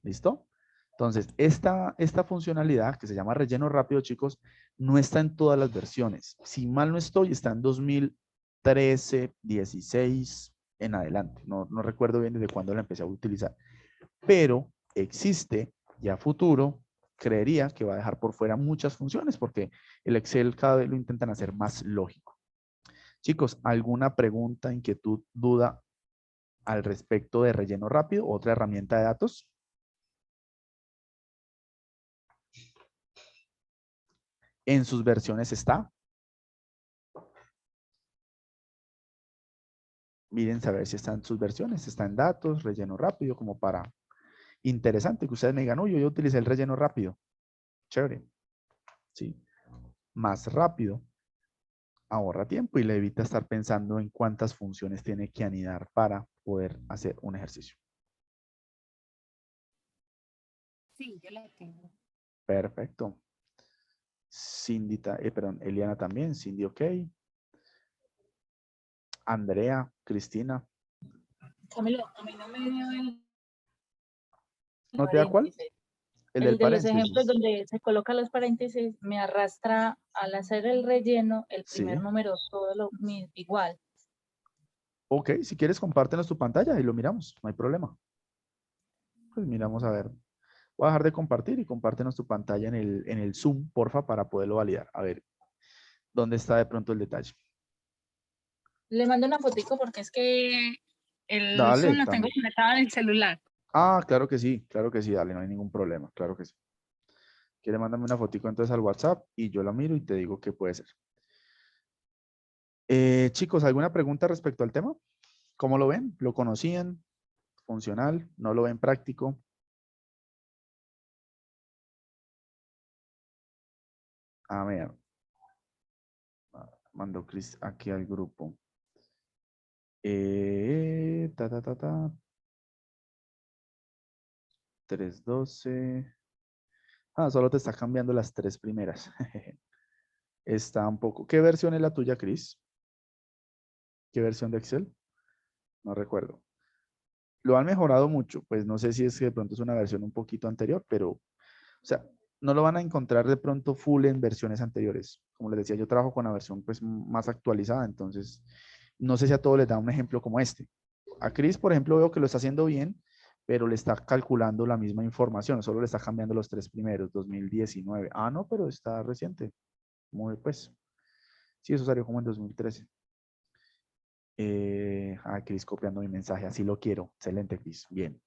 ¿Listo? Entonces, esta funcionalidad que se llama relleno rápido, chicos, no está en todas las versiones. Si mal no estoy, está en 2013, 16 en adelante. No recuerdo bien desde cuándo la empecé a utilizar. Pero existe y a futuro, creería que va a dejar por fuera muchas funciones porque el Excel cada vez lo intentan hacer más lógico. Chicos, ¿alguna pregunta, inquietud, duda al respecto de relleno rápido? Otra herramienta de datos. En sus versiones está. Miren, saber si están en sus versiones. Está en datos, relleno rápido, como para... Interesante que ustedes me digan, uy, yo utilicé el relleno rápido. Chévere. Sí. Más rápido. Ahorra tiempo y le evita estar pensando en cuántas funciones tiene que anidar para poder hacer un ejercicio. Sí, yo la tengo. Perfecto. Cindy, perdón, Eliana también. Cindy, ok. Andrea, Cristina. Camilo, a mí no me dio el ¿No te da cuál? paréntesis. El del El de los ejemplos paréntesis. donde se colocan los paréntesis me arrastra al hacer el relleno, el primer Sí. número todo igual. Ok, si quieres compártenos tu pantalla y lo miramos. No hay problema. Pues miramos a ver. Voy a dejar de compartir y compártenos tu pantalla en el Zoom, porfa, para poderlo validar. A ver, ¿dónde está de pronto el detalle? Le mando una fotico porque es que el Dale, Zoom lo tengo conectado en el celular. ah, claro que sí, dale, no hay ningún problema, claro que sí. Quiere mándame una fotico entonces al WhatsApp y yo la miro y te digo qué puede ser. Chicos, ¿alguna pregunta respecto al tema? ¿Cómo lo ven? ¿Lo conocían? ¿Funcional? ¿No lo ven práctico? A ver. Mando Chris aquí al grupo. Ta, ta, ta, ta. 312. Ah, solo te está cambiando las 3 primeras. Está un poco. ¿Qué versión es la tuya, Chris? ¿Qué versión de Excel? No recuerdo. Lo han mejorado mucho. Pues no sé si es que de pronto es una versión un poquito anterior, pero, o sea, no lo van a encontrar de pronto full en versiones anteriores. Como les decía, yo trabajo con la versión pues más actualizada, entonces no sé si a todos les da un ejemplo como este. A Chris, por ejemplo, veo que lo está haciendo bien, pero le está calculando la misma información, solo le está cambiando los 3 primeros, 2019. Ah, no, pero está reciente. Muy, pues, sí, eso salió como en 2013. Chris copiando mi mensaje, así lo quiero. Excelente, Chris. Bien.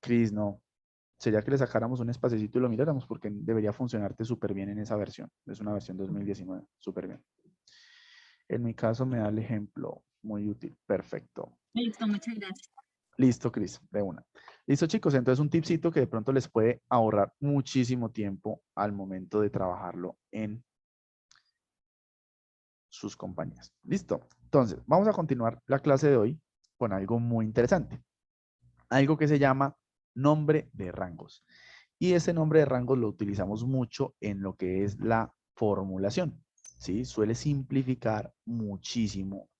Chris, no. Sería que le sacáramos un espacecito y lo miráramos porque debería funcionarte súper bien en esa versión. Es una versión 2019, súper bien. En mi caso me da el ejemplo muy útil. Perfecto. Listo, muchas gracias. Listo, Cris, de una. Listo, chicos. Entonces un tipcito que de pronto les puede ahorrar muchísimo tiempo al momento de trabajarlo en sus compañías. Listo. Entonces, vamos a continuar la clase de hoy con algo muy interesante. Algo que se llama nombre de rangos. Y ese nombre de rangos lo utilizamos mucho en lo que es la formulación. ¿Sí? Suele simplificar muchísimo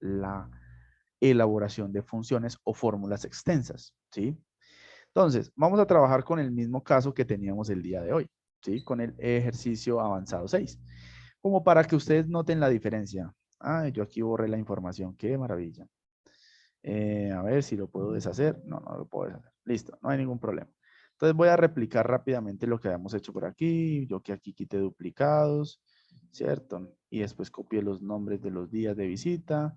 elaboración de funciones o fórmulas extensas, ¿sí? Entonces, vamos a trabajar con el mismo caso que teníamos el día de hoy, ¿sí? Con el ejercicio avanzado 6, como para que ustedes noten la diferencia. Ay, yo aquí borré la información, qué maravilla. A ver si lo puedo deshacer. No, no lo puedo deshacer. Listo, no hay ningún problema. Entonces voy a replicar rápidamente lo que habíamos hecho por aquí. Yo que aquí quité duplicados, ¿cierto? Y después copié los nombres de los días de visita.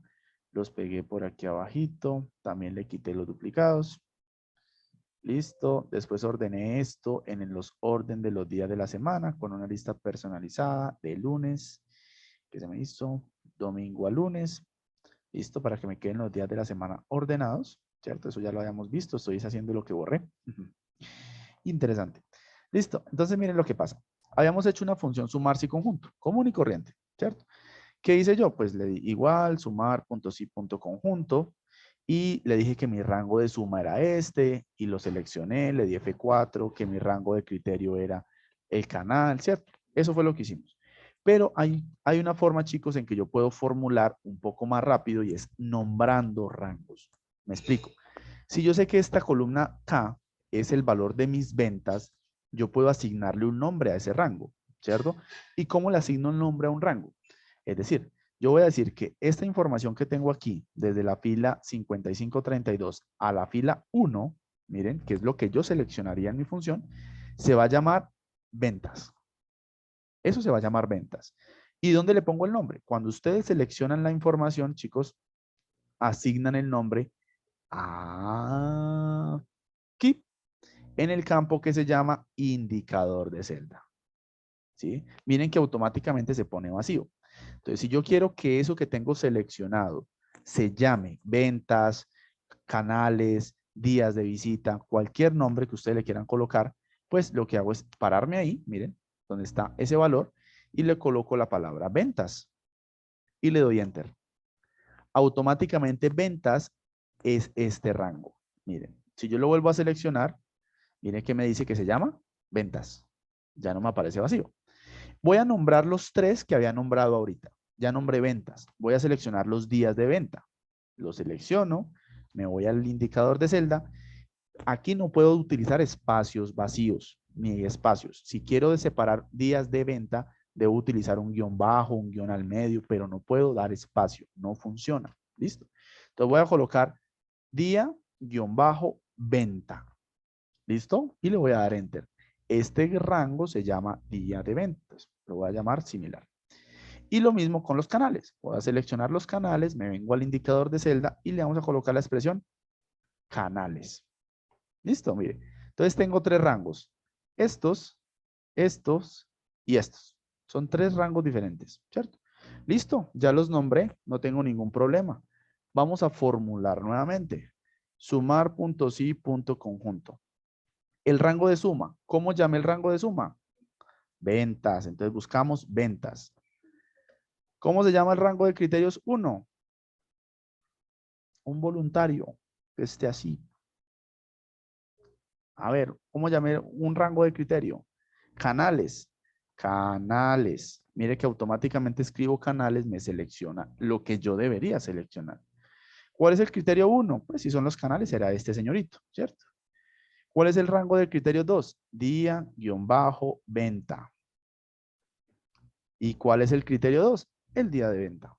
Los pegué por aquí abajito. También le quité los duplicados. Listo. Después ordené esto en los orden de los días de la semana con una lista personalizada de lunes. ¿Qué se me hizo? Domingo a lunes. Listo, para que me queden los días de la semana ordenados, ¿cierto? Eso ya lo habíamos visto, estoy haciendo lo que borré. Interesante. Listo, entonces miren lo que pasa. Habíamos hecho una función sumarse y conjunto, común y corriente, ¿cierto? ¿Qué hice yo? Pues le di igual, sumar, punto sí, punto conjunto, y le dije que mi rango de suma era este, y lo seleccioné, le di F4, que mi rango de criterio era el canal, ¿cierto? Eso fue lo que hicimos. Pero hay una forma, chicos, en que yo puedo formular un poco más rápido y es nombrando rangos. Me explico. Si yo sé que esta columna K es el valor de mis ventas, yo puedo asignarle un nombre a ese rango, ¿cierto? ¿Y cómo le asigno un nombre a un rango? Es decir, yo voy a decir que esta información que tengo aquí, desde la fila 5532 a la fila 1, miren, que es lo que yo seleccionaría en mi función, se va a llamar ventas. Eso se va a llamar ventas. ¿Y dónde le pongo el nombre? Cuando ustedes seleccionan la información, chicos, asignan el nombre aquí en el campo que se llama indicador de celda. ¿Sí? Miren que automáticamente se pone vacío. Entonces, si yo quiero que eso que tengo seleccionado se llame ventas, canales, días de visita, cualquier nombre que ustedes le quieran colocar, pues lo que hago es pararme ahí, miren, donde está ese valor, y le coloco la palabra ventas y le doy enter. Automáticamente ventas es este rango. Miren, si yo lo vuelvo a seleccionar, miren que me dice que se llama ventas. Ya no me aparece vacío. Voy a nombrar los tres que había nombrado ahorita. Ya nombré ventas. Voy a seleccionar los días de venta. Lo selecciono, me voy al indicador de celda. Aquí no puedo utilizar espacios vacíos ni espacios. Si quiero separar días de venta, debo utilizar un guión bajo, un guión al medio, pero no puedo dar espacio. No funciona. ¿Listo? Entonces voy a colocar día, guión bajo, venta. ¿Listo? Y le voy a dar enter. Este rango se llama día de ventas. Lo voy a llamar similar. Y lo mismo con los canales. Voy a seleccionar los canales, me vengo al indicador de celda y le vamos a colocar la expresión canales. ¿Listo? Mire. Entonces tengo tres rangos. Estos, estos y estos. Son tres rangos diferentes, ¿cierto? Listo, ya los nombré, no tengo ningún problema. Vamos a formular nuevamente. Sumar punto sí punto conjunto. El rango de suma. ¿Cómo llamé el rango de suma? Ventas. Entonces buscamos ventas. ¿Cómo se llama el rango de criterios 1? Un voluntario que esté así. A ver, ¿cómo llamé un rango de criterio? Canales. Canales. Mire que automáticamente escribo canales, me selecciona lo que yo debería seleccionar. ¿Cuál es el criterio 1? Pues si son los canales, será este señorito, ¿cierto? ¿Cuál es el rango de criterio 2? Día, guión bajo, venta. ¿Y cuál es el criterio 2? El día de venta.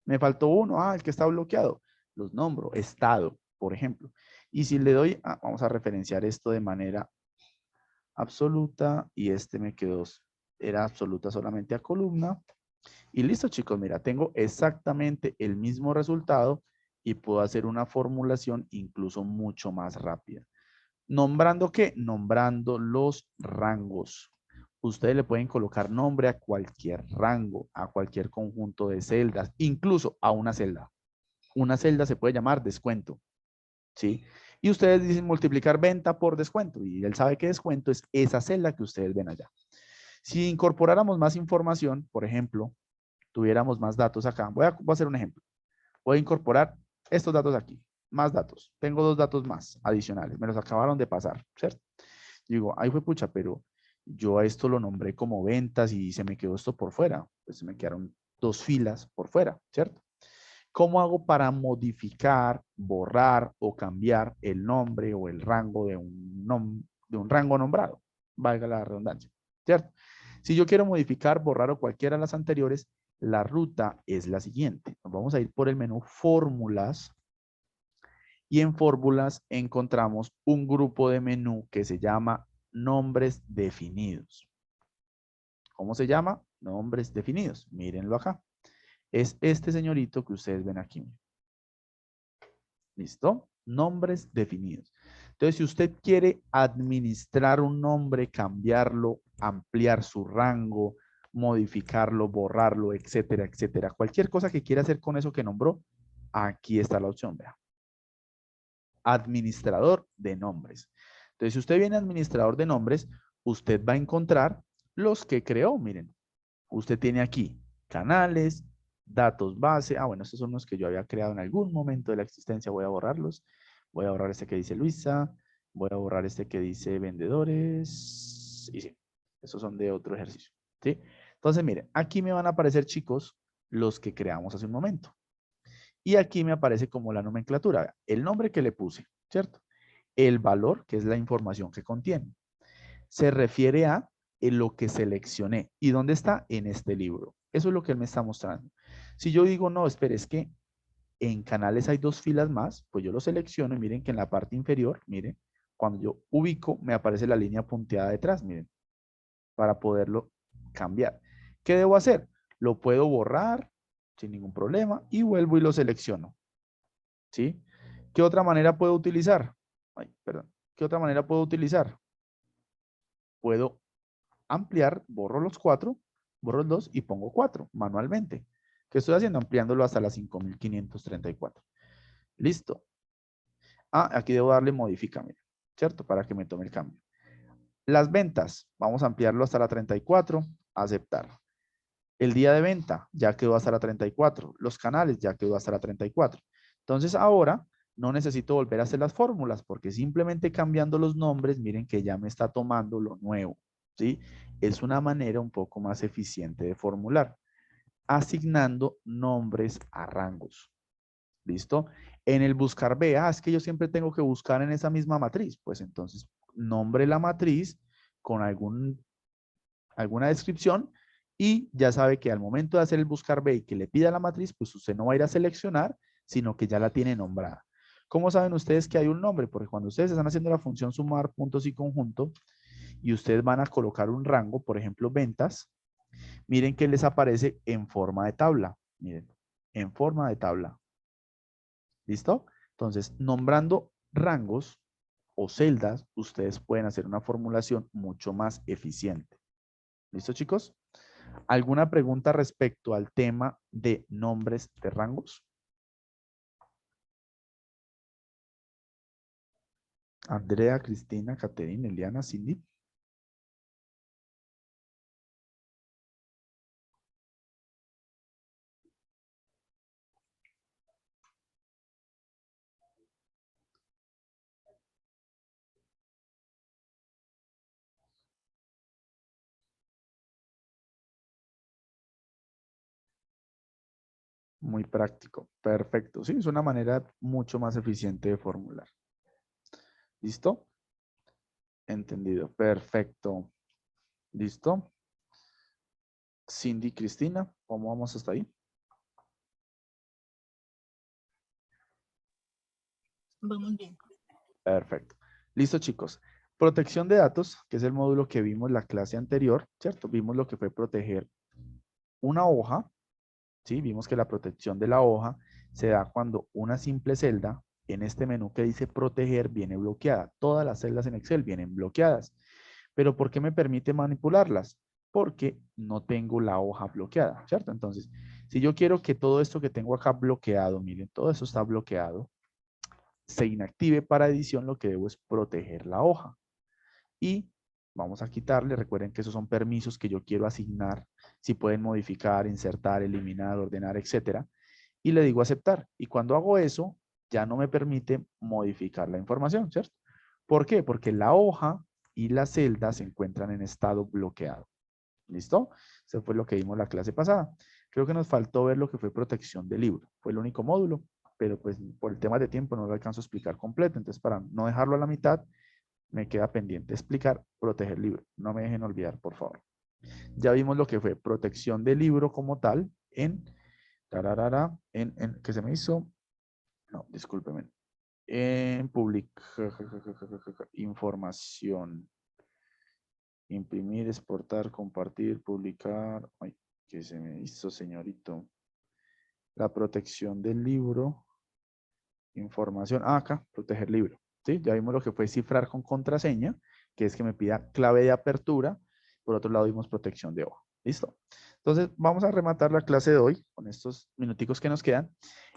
Me faltó uno, el que está bloqueado. Los nombro, estado, por ejemplo. Y si le doy, vamos a referenciar esto de manera absoluta y este me quedó, era absoluta solamente a columna. Y listo, chicos, mira, tengo exactamente el mismo resultado y puedo hacer una formulación incluso mucho más rápida. ¿Nombrando qué? Nombrando los rangos. Ustedes le pueden colocar nombre a cualquier rango, a cualquier conjunto de celdas, incluso a una celda. Una celda se puede llamar descuento, ¿sí? Y ustedes dicen multiplicar venta por descuento, y él sabe que descuento es esa celda que ustedes ven allá. Si incorporáramos más información, por ejemplo, tuviéramos más datos acá, voy a hacer un ejemplo. Voy a incorporar estos datos aquí, más datos. Tengo dos datos más adicionales, me los acabaron de pasar, ¿cierto? Digo, ay fue pucha, pero yo a esto lo nombré como ventas y se me quedó esto por fuera. Pues se me quedaron dos filas por fuera, ¿cierto? ¿Cómo hago para modificar, borrar o cambiar el nombre o el rango de un rango nombrado? Valga la redundancia, ¿cierto? Si yo quiero modificar, borrar o cualquiera de las anteriores, la ruta es la siguiente. Nos vamos a ir por el menú Fórmulas y en Fórmulas encontramos un grupo de menú que se llama Nombres definidos. ¿Cómo se llama? Nombres definidos. Mírenlo acá. Es este señorito que ustedes ven aquí. ¿Listo? Nombres definidos. Entonces, si usted quiere administrar un nombre, cambiarlo, ampliar su rango, modificarlo, borrarlo, etcétera, etcétera, cualquier cosa que quiera hacer con eso que nombró, aquí está la opción, vea. Administrador de nombres. Entonces, si usted viene a administrador de nombres, usted va a encontrar los que creó. Miren, usted tiene aquí canales, datos base. Bueno, estos son los que yo había creado en algún momento de la existencia. Voy a borrarlos. Voy a borrar este que dice Luisa. Voy a borrar este que dice vendedores. Y sí, esos son de otro ejercicio. ¿Sí? Entonces, miren, aquí me van a aparecer, chicos, los que creamos hace un momento. Y aquí me aparece como la nomenclatura, el nombre que le puse, ¿cierto? El valor, que es la información que contiene. Se refiere a lo que seleccioné. ¿Y dónde está? En este libro. Eso es lo que él me está mostrando. Si yo digo, no, espere, es que en canales hay 2 filas más, pues yo lo selecciono y miren que en la parte inferior, miren, cuando yo ubico, me aparece la línea punteada detrás, miren, para poderlo cambiar. ¿Qué debo hacer? Lo puedo borrar sin ningún problema y vuelvo y lo selecciono. ¿Sí? ¿Qué otra manera puedo utilizar? Ay, perdón. ¿Qué otra manera puedo utilizar? Puedo ampliar, borro los 4, borro el 2 y pongo 4 manualmente. ¿Qué estoy haciendo? Ampliándolo hasta las 5534. Listo. Aquí debo darle modifica, mira, ¿cierto? Para que me tome el cambio. Las ventas, vamos a ampliarlo hasta la 34, aceptar. El día de venta ya quedó hasta la 34. Los canales ya quedó hasta la 34. Entonces ahora no necesito volver a hacer las fórmulas porque simplemente cambiando los nombres, miren que ya me está tomando lo nuevo. ¿Sí? Es una manera un poco más eficiente de formular, asignando nombres a rangos. ¿Listo? En el buscar B, es que yo siempre tengo que buscar en esa misma matriz. Pues entonces, nombre la matriz con alguna descripción y ya sabe que al momento de hacer el buscar B y que le pida la matriz, pues usted no va a ir a seleccionar, sino que ya la tiene nombrada. ¿Cómo saben ustedes que hay un nombre? Porque cuando ustedes están haciendo la función sumar puntos y conjunto y ustedes van a colocar un rango, por ejemplo, ventas, miren que les aparece en forma de tabla. Miren, en forma de tabla. ¿Listo? Entonces, nombrando rangos o celdas, ustedes pueden hacer una formulación mucho más eficiente. ¿Listo, chicos? ¿Alguna pregunta respecto al tema de nombres de rangos? Andrea, Cristina, Caterina, Eliana, Cindy. Muy práctico. Perfecto. Sí, es una manera mucho más eficiente de formular. ¿Listo? Entendido. Perfecto. ¿Listo? Cindy, Cristina, ¿cómo vamos hasta ahí? Vamos bien. Perfecto. Listo, chicos. Protección de datos, que es el módulo que vimos en la clase anterior, ¿cierto? Vimos lo que fue proteger una hoja, ¿sí? Vimos que la protección de la hoja se da cuando una simple celda en este menú que dice proteger viene bloqueada. Todas las celdas en Excel vienen bloqueadas. ¿Pero por qué me permite manipularlas? Porque no tengo la hoja bloqueada, ¿cierto? Entonces, si yo quiero que todo esto que tengo acá bloqueado, miren, todo eso está bloqueado, se inactive para edición, lo que debo es proteger la hoja. Y vamos a quitarle, recuerden que esos son permisos que yo quiero asignar, si pueden modificar, insertar, eliminar, ordenar, etcétera. Y le digo aceptar. Y cuando hago eso, ya no me permite modificar la información, ¿cierto? ¿Por qué? Porque la hoja y la celda se encuentran en estado bloqueado. ¿Listo? Eso fue lo que vimos la clase pasada. Creo que nos faltó ver lo que fue protección de libro. Fue el único módulo, pero pues por el tema de tiempo no lo alcanzo a explicar completo. Entonces, para no dejarlo a la mitad, me queda pendiente explicar proteger libro. No me dejen olvidar, por favor. Ya vimos lo que fue protección del libro como tal ¿qué se me hizo? No, discúlpeme. En información. Imprimir, exportar, compartir, publicar. Ay, ¿qué se me hizo, señorito? La protección del libro. Información. Ah, acá, proteger libro. ¿Sí? Ya vimos lo que fue cifrar con contraseña, que es que me pida clave de apertura. Por otro lado, vimos protección de hoja. ¿Listo? Entonces, vamos a rematar la clase de hoy con estos minuticos que nos quedan,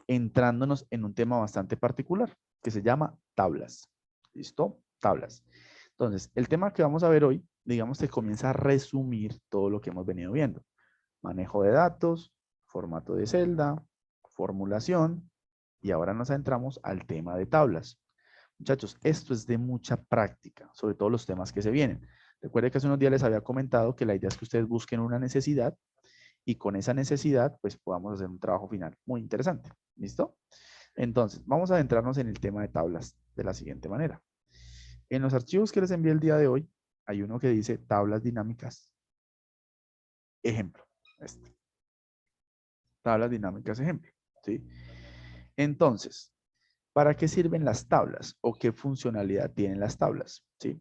entrándonos en un tema bastante particular, que se llama tablas. ¿Listo? Tablas. Entonces, el tema que vamos a ver hoy, digamos que comienza a resumir todo lo que hemos venido viendo. Manejo de datos, formato de celda, formulación, y ahora nos adentramos al tema de tablas. Muchachos, esto es de mucha práctica, sobre todo los temas que se vienen. Recuerden que hace unos días les había comentado que la idea es que ustedes busquen una necesidad y con esa necesidad, pues podamos hacer un trabajo final muy interesante. ¿Listo? Entonces, vamos a adentrarnos en el tema de tablas de la siguiente manera. En los archivos que les envié el día de hoy, hay uno que dice tablas dinámicas. Ejemplo. Tablas dinámicas, ejemplo. ¿Sí? Entonces, ¿para qué sirven las tablas o qué funcionalidad tienen las tablas? ¿Sí?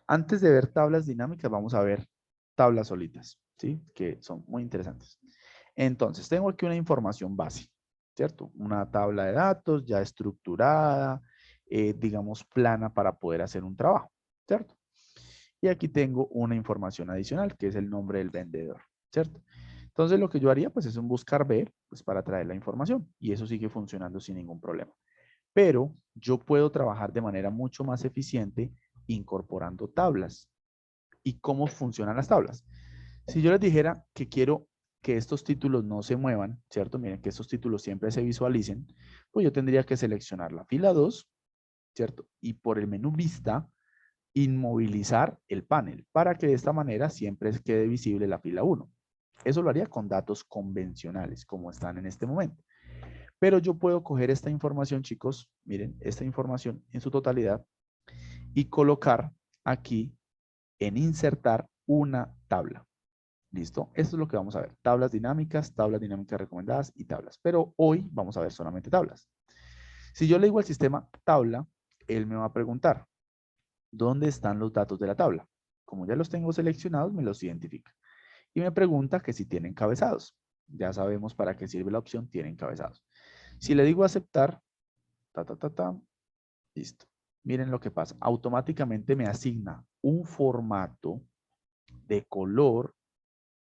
Antes de ver tablas dinámicas, vamos a ver tablas solitas, ¿sí? Que son muy interesantes. Entonces, tengo aquí una información base, ¿cierto? Una tabla de datos ya estructurada, digamos plana para poder hacer un trabajo, ¿cierto? Y aquí tengo una información adicional, que es el nombre del vendedor, ¿cierto? Entonces, lo que yo haría, pues, es un buscar ver, pues, para traer la información. Y eso sigue funcionando sin ningún problema. Pero yo puedo trabajar de manera mucho más eficiente incorporando tablas. ¿Y cómo funcionan las tablas? Si yo les dijera que quiero que estos títulos no se muevan, ¿cierto? Miren, que estos títulos siempre se visualicen, pues yo tendría que seleccionar la fila 2, ¿cierto? Y por el menú vista, inmovilizar el panel para que de esta manera siempre quede visible la fila 1. Eso lo haría con datos convencionales, como están en este momento. Pero yo puedo coger esta información, chicos, miren, esta información en su totalidad y colocar aquí en insertar una tabla. ¿Listo? Esto es lo que vamos a ver. Tablas dinámicas recomendadas y tablas. Pero hoy vamos a ver solamente tablas. Si yo le digo al sistema tabla, él me va a preguntar, ¿dónde están los datos de la tabla? Como ya los tengo seleccionados, me los identifica. Y me pregunta que si tienen encabezados. Ya sabemos para qué sirve la opción tiene encabezados. Si le digo aceptar, listo. Miren lo que pasa. Automáticamente me asigna un formato de color,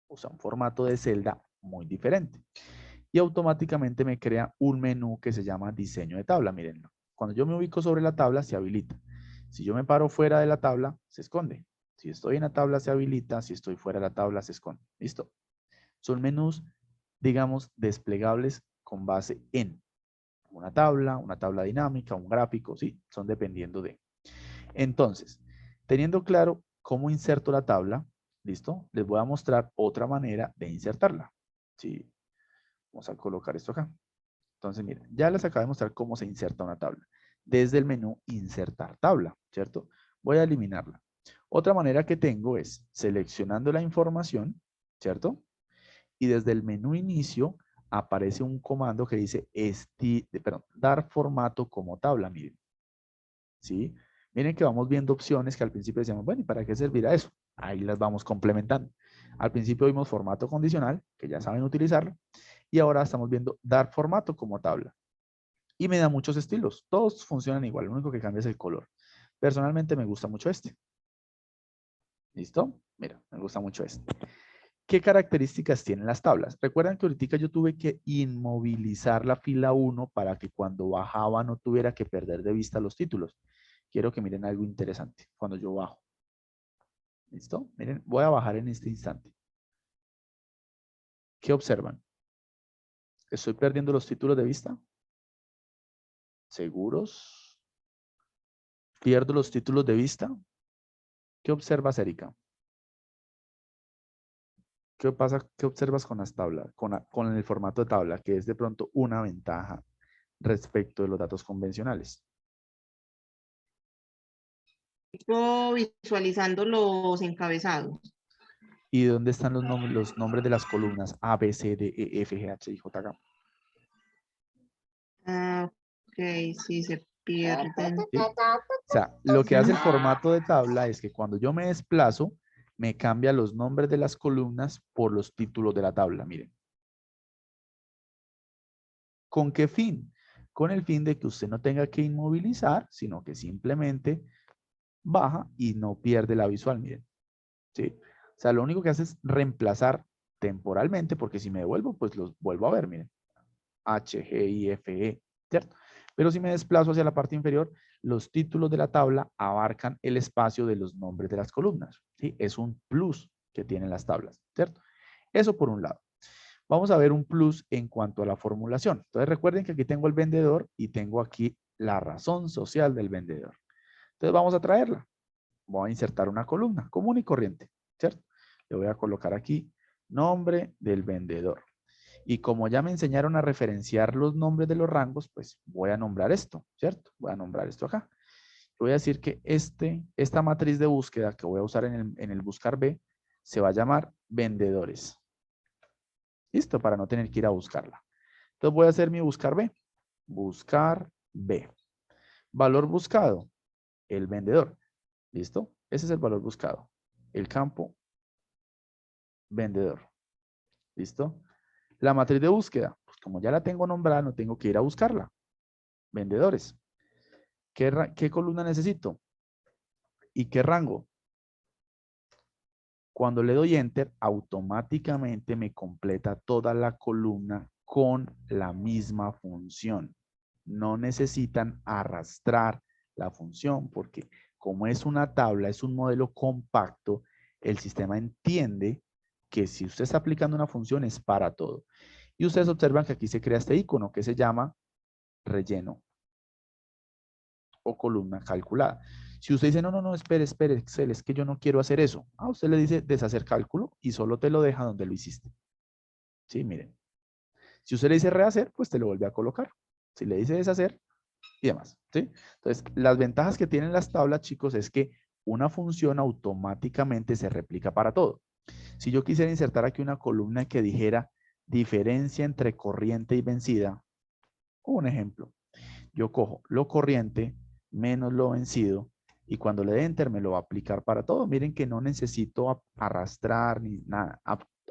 o sea, un formato de celda muy diferente. Y automáticamente me crea un menú que se llama diseño de tabla. Mírenlo. Cuando yo me ubico sobre la tabla, se habilita. Si yo me paro fuera de la tabla, se esconde. Si estoy en la tabla, se habilita. Si estoy fuera de la tabla, se esconde. ¿Listo? Son menús, digamos, desplegables con base en una tabla dinámica, un gráfico, ¿sí? Son dependiendo de. Entonces, teniendo claro cómo inserto la tabla, ¿listo? Les voy a mostrar otra manera de insertarla. ¿Sí? Vamos a colocar esto acá. Entonces, miren, ya les acabo de mostrar cómo se inserta una tabla. Desde el menú insertar tabla, ¿cierto? Voy a eliminarla. Otra manera que tengo es seleccionando la información, ¿cierto? Y desde el menú inicio aparece un comando que dice dar formato como tabla, miren. ¿Sí? Miren que vamos viendo opciones que al principio decíamos, bueno, ¿y para qué servirá eso? Ahí las vamos complementando. Al principio vimos formato condicional, que ya saben utilizarlo, y ahora estamos viendo dar formato como tabla. Y me da muchos estilos, todos funcionan igual, lo único que cambia es el color. Personalmente me gusta mucho este. ¿Listo? Mira, me gusta mucho este. ¿Qué características tienen las tablas? Recuerdan que ahorita yo tuve que inmovilizar la fila 1 para que cuando bajaba no tuviera que perder de vista los títulos. Quiero que miren algo interesante cuando yo bajo. ¿Listo? Miren, voy a bajar en este instante. ¿Qué observan? ¿Estoy perdiendo los títulos de vista? ¿Seguros? ¿Pierdo los títulos de vista? ¿Qué observas, Erika? ¿Qué pasa? ¿Qué observas con las tablas, con el formato de tabla, que es de pronto una ventaja respecto de los datos convencionales? Estoy visualizando los encabezados. ¿Y dónde están los nombres de las columnas A, B, C, D, E, F, G, H, I, J, K? Ah, ok, sí, se pierden. ¿Sí? O sea, lo que hace el formato de tabla es que cuando yo me desplazo, me cambia los nombres de las columnas por los títulos de la tabla. Miren. ¿Con qué fin? Con el fin de que usted no tenga que inmovilizar, sino que simplemente baja y no pierde la visual, miren. ¿Sí? O sea, lo único que hace es reemplazar temporalmente, porque si me devuelvo, pues los vuelvo a ver, miren. H, G, I, F, E, ¿cierto? Pero si me desplazo hacia la parte inferior, los títulos de la tabla abarcan el espacio de los nombres de las columnas, ¿sí? Es un plus que tienen las tablas, ¿cierto? Eso por un lado. Vamos a ver un plus en cuanto a la formulación. Entonces recuerden que aquí tengo el vendedor y tengo aquí la razón social del vendedor. Entonces vamos a traerla. Voy a insertar una columna común y corriente, ¿cierto? Le voy a colocar aquí nombre del vendedor. Y como ya me enseñaron a referenciar los nombres de los rangos, pues voy a nombrar esto, ¿cierto? Voy a nombrar esto acá. Voy a decir que esta matriz de búsqueda que voy a usar en el buscar B se va a llamar vendedores. ¿Listo? Para no tener que ir a buscarla. Entonces voy a hacer mi buscar B. Buscar B. Valor buscado, el vendedor. ¿Listo? Ese es el valor buscado. El campo vendedor. ¿Listo? La matriz de búsqueda, pues como ya la tengo nombrada, no tengo que ir a buscarla. Vendedores. ¿Qué columna necesito? ¿Y qué rango? Cuando le doy Enter, automáticamente me completa toda la columna con la misma función. No necesitan arrastrar la función porque como es una tabla, es un modelo compacto, el sistema entiende que si usted está aplicando una función es para todo. Y ustedes observan que aquí se crea este icono que se llama relleno o columna calculada. Si usted dice, no, espere, Excel, es que yo no quiero hacer eso. Usted le dice deshacer cálculo y solo te lo deja donde lo hiciste. Sí, miren. Si usted le dice rehacer, pues te lo vuelve a colocar. Si le dice deshacer y demás. ¿Sí? Entonces, las ventajas que tienen las tablas, chicos, es que una función automáticamente se replica para todo. Si yo quisiera insertar aquí una columna que dijera diferencia entre corriente y vencida, un ejemplo, yo cojo lo corriente menos lo vencido y cuando le dé enter me lo va a aplicar para todo. Miren que no necesito arrastrar ni nada.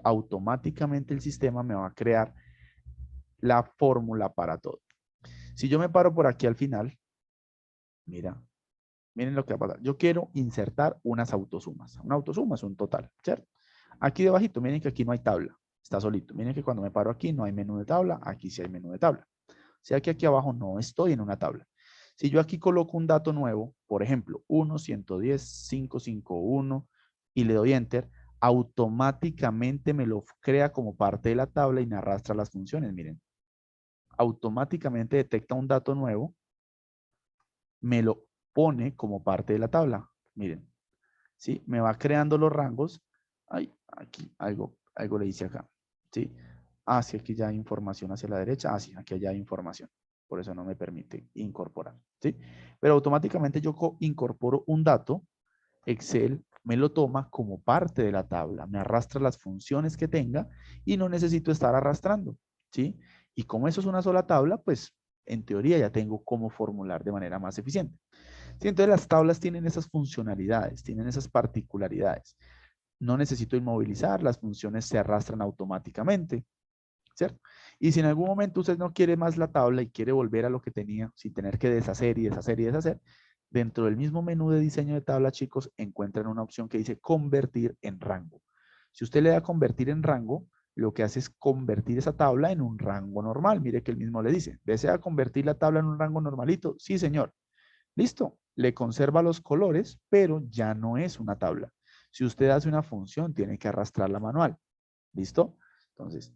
Automáticamente el sistema me va a crear la fórmula para todo. Si yo me paro por aquí al final, miren lo que va a pasar. Yo quiero insertar unas autosumas. Una autosuma es un total, ¿cierto? Aquí debajito, miren que aquí no hay tabla. Está solito. Miren que cuando me paro aquí no hay menú de tabla. Aquí sí hay menú de tabla. O sea que aquí abajo no estoy en una tabla. Si yo aquí coloco un dato nuevo, por ejemplo, 1.110.551 y le doy Enter, automáticamente me lo crea como parte de la tabla y me arrastra las funciones. Miren, automáticamente detecta un dato nuevo, me lo pone como parte de la tabla. Miren, ¿sí? Me va creando los rangos. Ay, aquí algo le hice acá, ¿sí? Sí, aquí ya hay información hacia la derecha. Sí, aquí ya hay información. Por eso no me permite incorporar, ¿sí? Pero automáticamente yo incorporo un dato, Excel me lo toma como parte de la tabla, me arrastra las funciones que tenga y no necesito estar arrastrando, ¿sí? Y como eso es una sola tabla, pues en teoría ya tengo cómo formular de manera más eficiente. ¿Sí? Entonces las tablas tienen esas funcionalidades, tienen esas particularidades. No necesito inmovilizar, las funciones se arrastran automáticamente, ¿cierto? Y si en algún momento usted no quiere más la tabla y quiere volver a lo que tenía sin tener que deshacer y deshacer y deshacer, dentro del mismo menú de diseño de tabla, chicos, encuentran una opción que dice convertir en rango. Si usted le da convertir en rango, lo que hace es convertir esa tabla en un rango normal. Mire que él mismo le dice, ¿desea convertir la tabla en un rango normalito? Sí, señor. Listo, le conserva los colores, pero ya no es una tabla. Si usted hace una función, tiene que arrastrarla manual. ¿Listo? Entonces,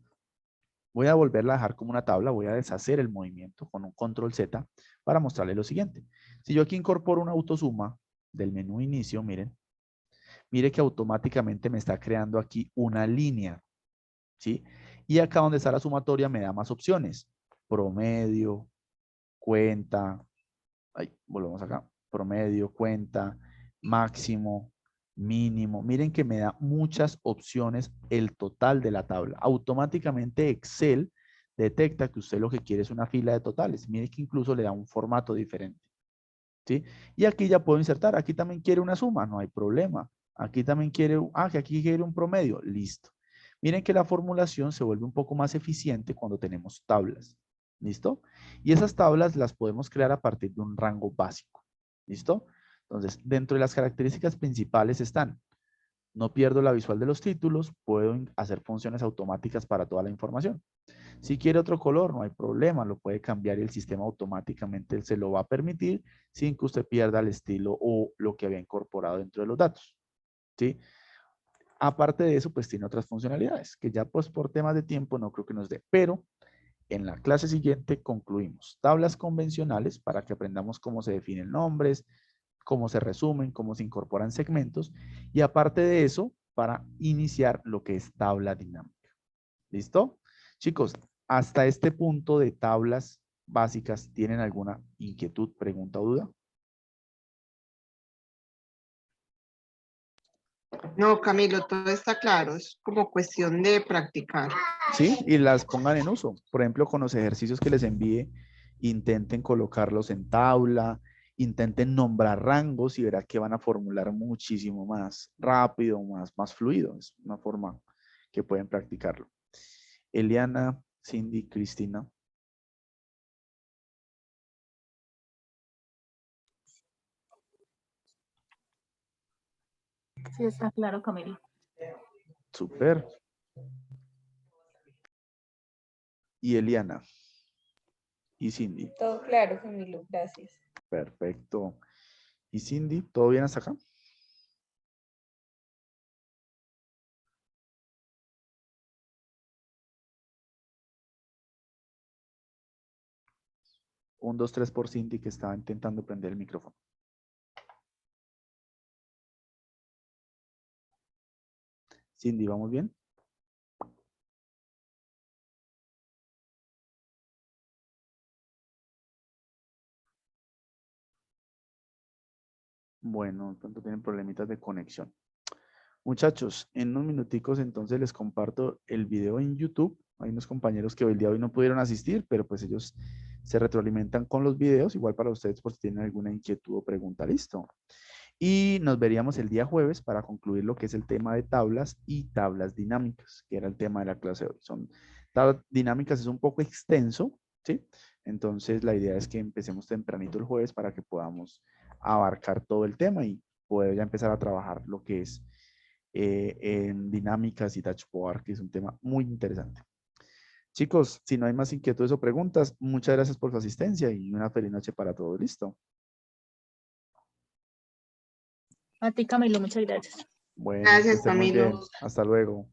voy a volverla a dejar como una tabla, voy a deshacer el movimiento con un control Z para mostrarle lo siguiente. Si yo aquí incorporo una autosuma del menú inicio, miren, Mire que automáticamente me está creando aquí una línea, ¿sí? Y acá donde está la sumatoria me da más opciones. Promedio, cuenta, ahí, volvemos acá, promedio, cuenta, máximo, mínimo. Miren que me da muchas opciones el total de la tabla. Automáticamente Excel detecta que usted lo que quiere es una fila de totales. Miren que incluso le da un formato diferente, ¿sí? Y aquí ya puedo insertar. Aquí también quiere una suma, no hay problema. Aquí también quiere, que aquí quiere un promedio, listo. Miren que la formulación se vuelve un poco más eficiente cuando tenemos tablas. ¿Listo? Y esas tablas las podemos crear a partir de un rango básico. ¿Listo? Entonces, dentro de las características principales están, no pierdo la visual de los títulos, puedo hacer funciones automáticas para toda la información. Si quiere otro color, no hay problema, lo puede cambiar y el sistema automáticamente se lo va a permitir sin que usted pierda el estilo o lo que había incorporado dentro de los datos. ¿Sí? Aparte de eso, pues tiene otras funcionalidades que ya pues por temas de tiempo no creo que nos dé, pero en la clase siguiente concluimos tablas convencionales para que aprendamos cómo se definen nombres, cómo se resumen, cómo se incorporan segmentos y aparte de eso, para iniciar lo que es tabla dinámica. ¿Listo? Chicos, hasta este punto de tablas básicas, ¿tienen alguna inquietud, pregunta o duda? No, Camilo, todo está claro. Es como cuestión de practicar. ¿Sí? Y las pongan en uso. Por ejemplo, con los ejercicios que les envíe, intenten colocarlos en tabla, intenten nombrar rangos y verá que van a formular muchísimo más rápido, más fluido. Es una forma que pueden practicarlo. Eliana, Cindy, Cristina. Sí, está claro, Camilo. Súper. Y Eliana. Y Cindy. Todo claro, Camilo, gracias. Perfecto. ¿Y Cindy? ¿Todo bien hasta acá? Un, dos, tres por Cindy que estaba intentando prender el micrófono. Cindy, ¿vamos bien? Bueno, pronto tienen problemitas de conexión. Muchachos, en unos minuticos entonces les comparto el video en YouTube. Hay unos compañeros que el día de hoy no pudieron asistir, pero pues ellos se retroalimentan con los videos, igual para ustedes por si tienen alguna inquietud o pregunta, listo. Y nos veríamos el día jueves para concluir lo que es el tema de tablas y tablas dinámicas, que era el tema de la clase de hoy. Son tablas dinámicas, es un poco extenso, ¿sí? Entonces la idea es que empecemos tempranito el jueves para que podamos abarcar todo el tema y poder ya empezar a trabajar lo que es en dinámicas y dashboard, que es un tema muy interesante. Chicos, si no hay más inquietudes o preguntas, muchas gracias por su asistencia y una feliz noche para todos. ¿Listo? A ti, Camilo, muchas gracias. Bueno, que Gracias, estén muy bien. Camilo. Hasta luego.